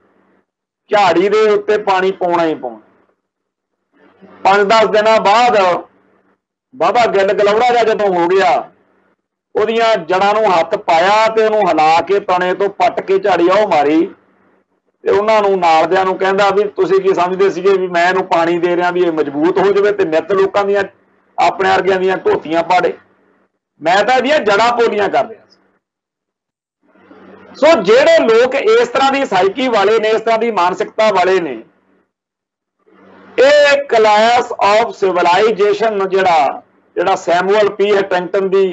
झाड़ी ਦੇ ਉੱਤੇ ਪਾਣੀ ਪਾਉਣਾ ਹੀ ਪਾਉਣਾ। 5-10 ਦਿਨਾਂ ਬਾਅਦ ਬਾਬਾ ਗਿੱਲ ਗਲੌੜਾ ਜਿਹਾ ਜਦੋਂ ਹੋ ਗਿਆ, ਉਹਦੀਆਂ ਜੜਾਂ ਨੂੰ ਹੱਥ ਪਾਇਆ ਤੇ ਉਹਨੂੰ ਹਿਲਾ ਕੇ ਤਣੇ ਤੋਂ ਪੱਟ ਕੇ झाड़ी ਉਹ ਮਾਰੀ, ਤੇ ਉਹਨਾਂ ਨੂੰ ਨਾਲਦਿਆਂ ਨੂੰ ਕਹਿੰਦਾ ਵੀ ਤੁਸੀਂ ਕੀ ਸਮਝਦੇ ਸੀਗੇ ਵੀ ਮੈਂ ਇਹਨੂੰ ਪਾਣੀ ਦੇ ਰਿਹਾ ਵੀ ਇਹ ਮਜ਼ਬੂਤ ਹੋ ਜਾਵੇ ਤੇ ਨਿੱਤ ਲੋਕਾਂ ਦੀਆਂ ਆਪਣੇ ਵਰਗਿਆਂ ਦੀਆਂ ਧੋਤੀਆਂ ਪਾੜੇ, ਮੈਂ ਤਾਂ ਇਹਦੀਆਂ ਜੜਾਂ ਪੋਲੀਆਂ ਕਰ ਰਿਹਾ ਸੀ। ਸੋ ਜਿਹੜੇ ਲੋਕ ਇਸ ਤਰ੍ਹਾਂ ਦੀ ਸਾਈਕੀ ਵਾਲੇ ਨੇ, ਇਸ ਤਰ੍ਹਾਂ ਦੀ ਮਾਨਸਿਕਤਾ ਵਾਲੇ ਨੇ, ਇਹ ਕਲਾਸ ਆਫ ਸਿਵਲਾਈਜੇਸ਼ਨ ਜਿਹੜਾ ਸੈਮੂਅਲ ਪੀ ਹਟਿੰਗਟਨ ਦੀ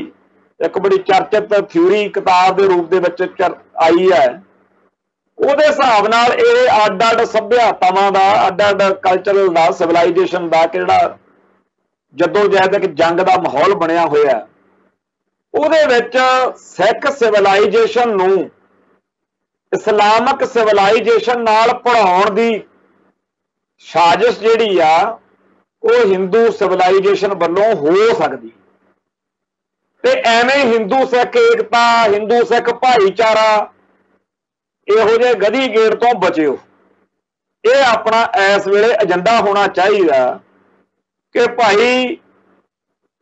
ਇੱਕ ਬੜੀ ਚਰਚਿਤ ਥਿਊਰੀ ਕਿਤਾਬ ਦੇ ਰੂਪ ਦੇ ਵਿੱਚ ਆਈ ਹੈ, ਉਹਦੇ ਹਿਸਾਬ ਨਾਲ ਇਹ ਅੱਡ-ਅੱਡ ਸੱਭਿਆਤਾਵਾਂ ਦਾ, ਅੱਡ-ਅੱਡ ਕਲਚਰਲ ਦਾ, ਸਿਵਲਾਈਜੇਸ਼ਨ ਦਾ ਜਿਹੜਾ ਜੱਦੋ-ਜਹਿਦ ਇੱਕ ਜੰਗ ਦਾ ਮਾਹੌਲ ਬਣਿਆ ਹੋਇਆ, ਉਹਦੇ ਵਿੱਚ ਸਿੱਖ ਸਿਵਲਾਈਜੇਸ਼ਨ ਨੂੰ ਇਸਲਾਮਿਕ ਸਿਵਲਾਈਜੇਸ਼ਨ ਨਾਲ ਪੜਾਉਣ ਦੀ ਸਾਜ਼ਿਸ਼ ਜਿਹੜੀ ਆ ਉਹ ਹਿੰਦੂ ਸਿਵਲਾਈਜੇਸ਼ਨ ਵੱਲੋਂ ਹੋ ਸਕਦੀ। ਤੇ ਐਵੇਂ ਹਿੰਦੂ ਸਿੱਖ ਏਕਤਾ, ਹਿੰਦੂ ਸਿੱਖ ਭਾਈਚਾਰਾ, ਇਹੋ ਜਿਹੇ ਗਧੀ ਗੇੜ ਤੋਂ ਬਚਿਓ। ਇਹ ਆਪਣਾ ਇਸ ਵੇਲੇ ਏਜੰਡਾ ਹੋਣਾ ਚਾਹੀਦਾ ਕਿ ਭਾਈ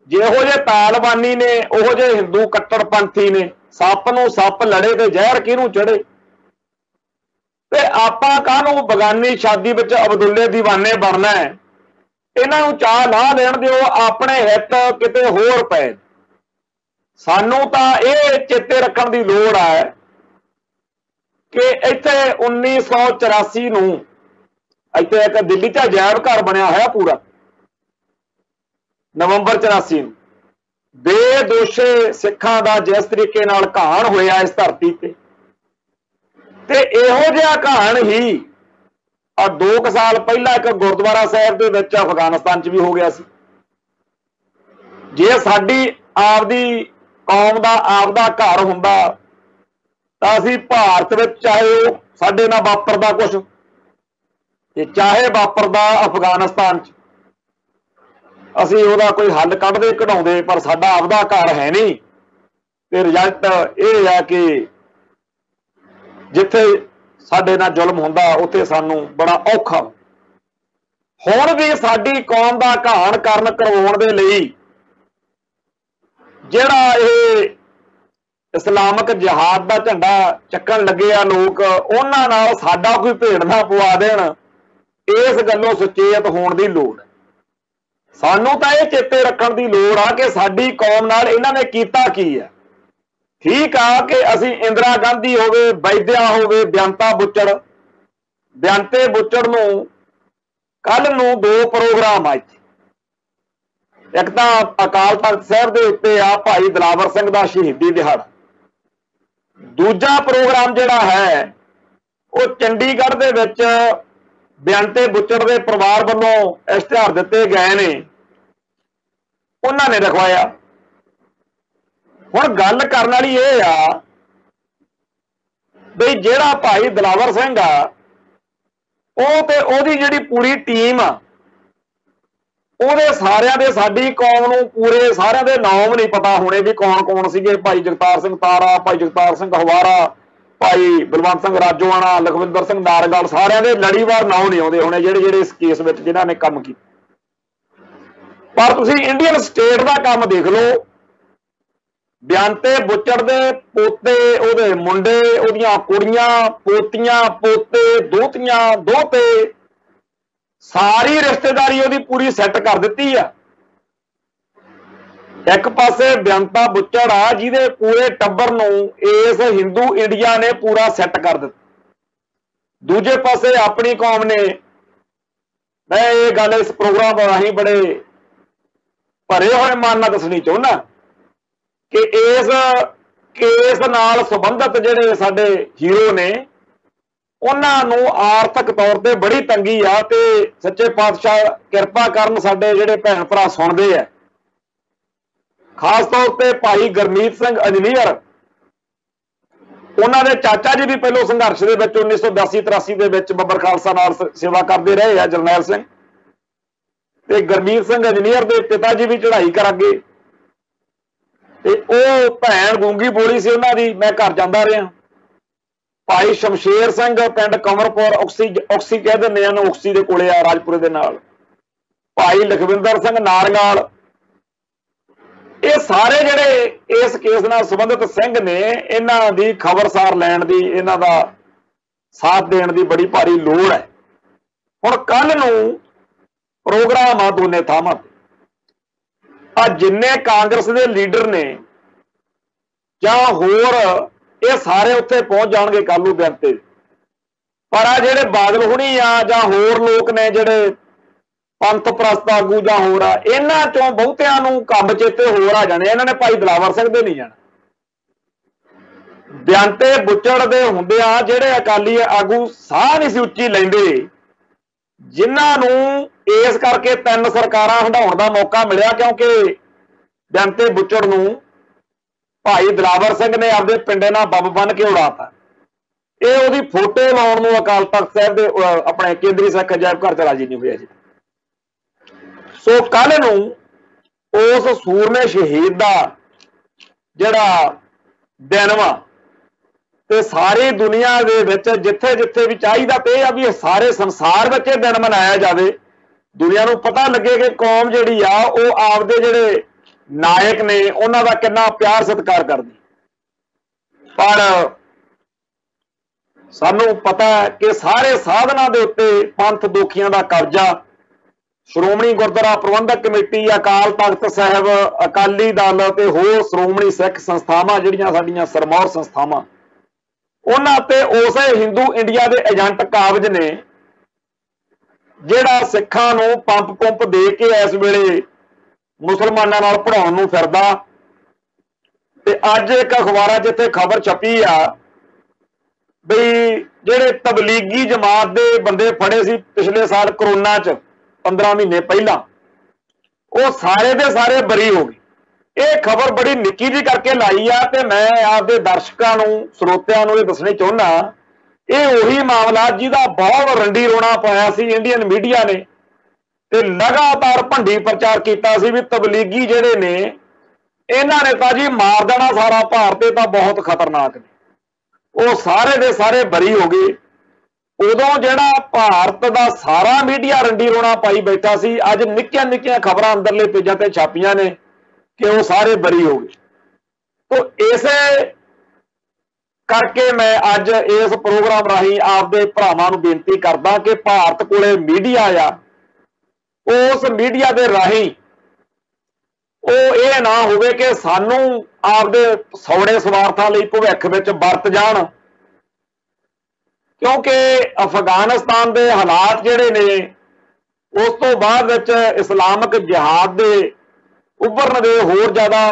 ਜਿਹੋ ਜਿਹੇ ਤਾਲਬਾਨੀ ਨੇ, ਉਹੋ ਜਿਹੇ ਹਿੰਦੂ ਕੱਟੜਪੰਥੀ ਨੇ, ਸੱਪ ਨੂੰ ਸੱਪ ਲੜੇ ਤੇ ਜ਼ਹਿਰ ਕਿਹਨੂੰ ਚੜੇ। ਤੇ ਆਪਾਂ ਕਾਹਨੂੰ ਬਗਾਨੀ ਸ਼ਾਦੀ ਵਿੱਚ ਅਬਦੁੱਲੇ ਦੀਵਾਨੇ ਬਣਨਾ ਹੈ। ਇਹਨਾਂ ਨੂੰ ਚਾਹ ਨਾ ਲੈਣ ਦਿਓ, ਆਪਣੇ ਹਿੱਤ ਕਿਤੇ ਹੋਰ ਪਏ। ਸਾਨੂੰ ਤਾਂ ਇਹ ਚੇਤੇ ਰੱਖਣ ਦੀ ਲੋੜ ਹੈ ਕਿ ਇੱਥੇ 1984 ਨੂੰ ਇੱਥੇ ਇੱਕ ਦਿੱਲੀ 'ਚ ਅਜਾਇਬ ਘਰ ਬਣਿਆ ਹੋਇਆ ਪੂਰਾ, ਨਵੰਬਰ 84 ਨੂੰ ਬੇਦੋਸ਼ੇ ਸਿੱਖਾਂ ਦਾ ਜਿਸ ਤਰੀਕੇ ਨਾਲ ਘਾਣ ਹੋਇਆ ਇਸ ਧਰਤੀ ਤੇ ਇਹੋ ਜਿਹਾ ਘਾਣ ਹੀ 2 ਸਾਲ ਪਹਿਲਾਂ ਇੱਕ ਗੁਰਦੁਆਰਾ ਸਾਹਿਬ ਦੇ ਵਿੱਚ ਅਫਗਾਨਿਸਤਾਨ 'ਚ ਵੀ ਹੋ ਗਿਆ ਸੀ। ਜੇ ਸਾਡੀ ਆਪਦੀ ਕੌਮ ਦਾ ਆਪਦਾ ਘਰ ਹੁੰਦਾ ਤਾਂ ਅਸੀਂ ਭਾਰਤ ਵਿੱਚ ਚਾਹੇ ਉਹ ਸਾਡੇ ਨਾਲ ਵਾਪਰਦਾ ਕੁਛ ਤੇ ਚਾਹੇ ਵਾਪਰਦਾ ਅਫਗਾਨਿਸਤਾਨ 'ਚ, ਅਸੀਂ ਉਹਦਾ ਕੋਈ ਹੱਲ ਕੱਢਦੇ ਕਢਾਉਂਦੇ, ਪਰ ਸਾਡਾ ਆਪਦਾ ਘਰ ਹੈ ਨਹੀਂ। ਤੇ ਰਿਜ਼ਲਟ ਇਹ ਹੈ ਕਿ ਜਿੱਥੇ ਸਾਡੇ ਨਾਲ ਜ਼ੁਲਮ ਹੁੰਦਾ ਉੱਥੇ ਸਾਨੂੰ ਬੜਾ ਔਖਾ। ਹੁਣ ਵੀ ਸਾਡੀ ਕੌਮ ਦਾ ਘਾਣ ਕਰਵਾਉਣ ਦੇ ਲਈ ਜਿਹੜਾ ਇਹ ਇਸਲਾਮਿਕ ਜਿਹਾਦ ਦਾ ਝੰਡਾ ਚੱਕਣ ਲੱਗੇ ਆ ਲੋਕ, ਉਹਨਾਂ ਨਾਲ ਸਾਡਾ ਕੋਈ ਭੇੜ ਨਾ ਪਵਾ ਦੇਣ, ਇਸ ਗੱਲੋਂ ਸੁਚੇਤ ਹੋਣ ਦੀ ਲੋੜ ਹੈ। ਸਾਨੂੰ ਤਾਂ ਇਹ ਚੇਤੇ ਰੱਖਣ ਦੀ ਲੋੜ ਆ ਕਿ ਸਾਡੀ ਕੌਮ ਨਾਲ ਇਹਨਾਂ ਨੇ ਕੀਤਾ ਕੀ ਹੈ। ਠੀਕ ਆ ਕਿ ਅਸੀਂ ਇੰਦਰਾ ਗਾਂਧੀ ਹੋਵੇ, ਵੈਦਿਆ ਹੋਵੇ, ਬਿਆੰਤੇ ਬੁੱਚੜ ਨੂੰ ਕੱਲ ਨੂੰ 2 ਪ੍ਰੋਗਰਾਮ ਆ ਇੱਥੇ। ਇੱਕ ਤਾਂ ਅਕਾਲ ਤਖਤ ਸਾਹਿਬ ਦੇ ਉੱਤੇ ਆ ਭਾਈ ਦਿਲਾਵਰ ਸਿੰਘ ਦਾ ਸ਼ਹੀਦੀ ਦਿਹਾੜਾ, ਦੂਜਾ ਪ੍ਰੋਗਰਾਮ ਜਿਹੜਾ ਹੈ ਉਹ ਚੰਡੀਗੜ੍ਹ ਦੇ ਵਿੱਚ बेअंते बुच्चड़ के परिवार वालों इश्तिहार दिते गए ने, उन्होंने रखवाया। हुण गल करन वाली ये आ बई जिहड़ा भाई दिलावर सिंह आ ਉਹ ਤੇ ਉਹਦੀ ਜਿਹੜੀ ਪੂਰੀ ਟੀਮ ਆ, ਉਹਦੇ ਸਾਰਿਆਂ ਦੇ ਸਾਡੀ ਕੌਮ ਨੂੰ ਪੂਰੇ ਸਾਰਿਆਂ ਦੇ ਨਾਮ ਨਹੀਂ ਪਤਾ ਹੋਣੇ ਵੀ ਕੌਣ ਕੌਣ ਸੀਗੇ। ਭਾਈ ਜਗਤਾਰ ਸਿੰਘ ਤਾਰਾ, ਭਾਈ ਜਗਤਾਰ ਸਿੰਘ ਹਵਾਰਾ, ਭਾਈ ਬਲਵੰਤ ਸਿੰਘ ਰਾਜੋਆਣਾ, ਲਖਵਿੰਦਰ ਸਿੰਘ ਨਾਰਗਲ, ਸਾਰਿਆਂ ਦੇ ਲੜੀਵਾਰ ਨਾਮ ਨਹੀਂ ਆਉਂਦੇ ਹੋਣੇ ਜਿਹੜੇ ਜਿਹੜੇ ਇਸ ਕੇਸ ਵਿੱਚ ਜਿਨ੍ਹਾਂ ਨੇ ਕੰਮ ਕੀਤਾ। ਪਰ ਤੁਸੀਂ ਇੰਡੀਅਨ ਸਟੇਟ ਦਾ ਕੰਮ ਦੇਖ ਲਓ, बेअंते बुच्चड़ दे पोते, ਉਹਦੇ ਮੁੰਡੇ, ਉਹਦੀਆਂ ਕੁੜੀਆਂ, ਪੋਤੀਆਂ, ਪੋਤੇ, ਦੋਤੀਆਂ, ਦੋਤੇ, ਸਾਰੀ ਰਿਸ਼ਤੇਦਾਰੀ ਉਹਦੀ ਪੂਰੀ ਸੈੱਟ ਕਰ ਦਿੱਤੀ ਆ। ਇੱਕ ਪਾਸੇ बेअंता बुच्चड़ ਆ ਜਿਹਦੇ ਪੂਰੇ ਟੱਬਰ ਨੂੰ ਇਸ ਹਿੰਦੂ ਇੰਡੀਆ ਨੇ ਪੂਰਾ ਸੈੱਟ ਕਰ ਦਿੱਤਾ। ਦੂਜੇ ਪਾਸੇ ਆਪਣੀ ਕੌਮ ਨੇ, ਮੈਂ ਇਹ ਗੱਲ ਇਸ ਪ੍ਰੋਗਰਾਮ ਰਾਹੀਂ ਬੜੇ ਭਰੇ ਹੋਏ ਮਨ ਨਾਲ ਦੱਸਣੀ ਚਾਹੁੰਦਾ कि इस केस नाल संबंधित जिहड़े साडे हीरो ने उन्होंने आर्थिक तौर पर बड़ी तंगी आ, ते सच्चे पातशाह किरपा करन साडे जिहड़े भैन भरा सुणदे आ। खास तौर पर भाई गुरमीत सिंह इंजीनियर, उन्होंने चाचा जी भी पहलों संघर्ष के 1982-83 के बब्बर खालसा नाल सेवा करते रहे हैं, जरनैल सिंह ते गुरमीत सिंह इंजीनियर के पिता जी भी चढ़ाई कर गए। भैन गूंगी बोली सी उन्हों की, मैं घर जाता रहा। भाई शमशेर सिंह पिंड कंवरपुर, उक्सी कह दें उक्सी के कोले आ राजपुरे के नाल, भाई लखविंदर सिंह नारगाल, ये सारे जिहड़े इस केस नाल संबंधित सिंह ने, इन्हां दी खबरसार लैण दी, इन्हां दा साथ देण दी बड़ी भारी लोड़ है। हुण कल नूं प्रोग्राम आ दोने थावां ते, जिन्ने कांग्रेस के लीडर ने जां होर ये सारे उत्थे पहुंच जाणगे कल नूं बेअंते। पर आ जिहड़े बादल हुणी आ जां होर लोग ने जिहड़े पंथ प्रस्त आगू जां होर आ, इन्हां चों बहुतिआं नूं कंब चेते होर आ जाणे, इन्हां ने भाई दिलावर सिंह दे नहीं जाना। बेअंते बुच्चड़ दे हुंदिआं जिहड़े अकाली आगू साह नहीं सी उच्ची लैंदे, जिन्हां नूं इस करके 3 सरकारां हंडाउण दा मौका मिलिया, क्योंकि बेअंते बुच्चड़ नूं भाई दिलावर सिंह ने आपदे पिंडे नाल बंब बन के उड़ाता। ये उहदी फोटो लाउण नूं अकाल तख्त साहिब दे अपने केंद्री सिख अजायब घर च राजी नहीं होया जी। सो कल नूं उस सूरमे शहीद दा जिहड़ा दिन वा, ते सारी दुनिया दे विच जिथे जिथे भी चाहिदा ते आ भी सारे संसार विच इह दिन मनाया जावे, दुनिया नूं पता लगे कि कौम जिहड़ी आ वो आपदे जिहड़े नायक ने उन्हां दा किन्ना प्यार सत्कार करदी। पर सानूं पता है कि सारे साधनां दे उत्ते पंथ दोखियां दा कब्जा, श्रोमणी गुरुद्वारा प्रबंधक कमेटी, अकाल तख्त साहिब, अकाली दल ते होर श्रोमणी सिख संस्थावां जिहड़ियां साडीआं सरमौर संस्थावां, उन्हां ते उस हिंदू इंडिया के एजेंट काबज ने जिहड़ा सिखां नूं पंप पुंप दे के इस वेले मुसलमानां नाल पढ़ाउण नूं फिरदा। ते अज एक अखबारां 'च इत्थे खबर छपी आ बई जिहड़े तबलीगी जमात दे बंदे फड़े सी पिछले साल करोना 'च 15 महीने पहला, वो सारे दे सारे बरी हो गए। ये खबर बड़ी निक्की जी करके लाई आ, ते मैं आपदे दर्शकां नूं श्रोतिਆਂ नूं दसना चाहुंदा, ये उही मामला जिहदा बहुत रंडी रोना पाया सी इंडियन मीडिया ने, ते लगातार भंडी प्रचार किया सी भी तबलीगी जिहड़े ने इन्हां ने तां जी मार देना सारा भारत, तां बहुत खतरनाक ने। वो सारे दे सारे बरी हो गए। उदों जिहड़ा भारत दा सारा मीडिया रंडी रोना पाई बैठा सी, अज निक्कियां निक्कियां खबरां अंदरले पेजां ते छापियां ने कि वो सारे बरी हो गए। तो इसे करके मैं अज इस प्रोग्राम राही आपदे भरावां नूं बेनती करदा कि भारत कोले मीडिया आ, उस मीडिया दे राही वो ये ना होवे कि सानू आपदे सौड़े स्वार्थां लई भविख विच वरत जाण, क्योंकि अफगानिस्तान दे हालात जिहड़े ने उस तो बाद विच इस्लामिक जिहाद दे उभरन दे होर ज़्यादा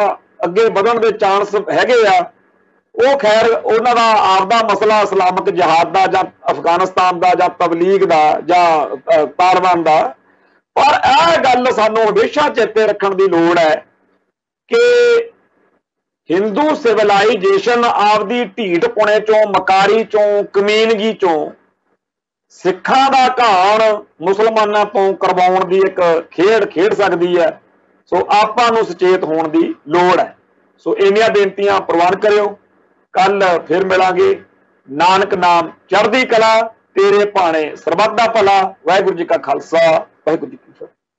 अगे बढ़न दे चांस हैगे आ। ਉਹ ਖੈਰ ਉਹਨਾਂ ਦਾ ਆਪਦਾ ਮਸਲਾ ਇਸਲਾਮਿਕ ਜਿਹਾਦ ਦਾ ਜਾਂ ਅਫਗਾਨਿਸਤਾਨ ਦਾ ਜਾਂ ਤਬਲੀਗ ਦਾ ਜਾਂ ਤਾਲਿਬਾਨ ਦਾ। ਪਰ ਇਹ ਗੱਲ ਸਾਨੂੰ ਹਮੇਸ਼ਾ ਚੇਤੇ ਰੱਖਣ ਦੀ ਲੋੜ ਹੈ ਕਿ ਹਿੰਦੂ ਸਿਵਲਾਈਜੇਸ਼ਨ ਆਪਦੀ ਢੀਠ ਪੁਣੇ ਚੋਂ, ਮਕਾਰੀ ਚੋਂ, ਕਮੀਨਗੀ ਚੋਂ ਸਿੱਖਾਂ ਦਾ ਘਾਣ ਮੁਸਲਮਾਨਾਂ ਤੋਂ ਕਰਵਾਉਣ ਦੀ ਇੱਕ ਖੇਡ ਖੇਡ ਸਕਦੀ ਹੈ। ਸੋ ਆਪਾਂ ਨੂੰ ਸੁਚੇਤ ਹੋਣ ਦੀ ਲੋੜ ਹੈ। ਸੋ ਇੰਨੀਆਂ ਬੇਨਤੀਆਂ ਪ੍ਰਵਾਨ ਕਰਿਓ। ਕੱਲ ਫਿਰ ਮਿਲਾਂਗੇ। ਨਾਨਕ ਨਾਮ ਚੜ੍ਹਦੀ ਕਲਾ, ਤੇਰੇ ਭਾਣੇ ਸਰਬੱਤ ਦਾ ਭਲਾ। ਵਾਹਿਗੁਰੂ ਜੀ ਕਾ ਖਾਲਸਾ, ਵਾਹਿਗੁਰੂ ਜੀ ਕੀ ਫਤਿਹ।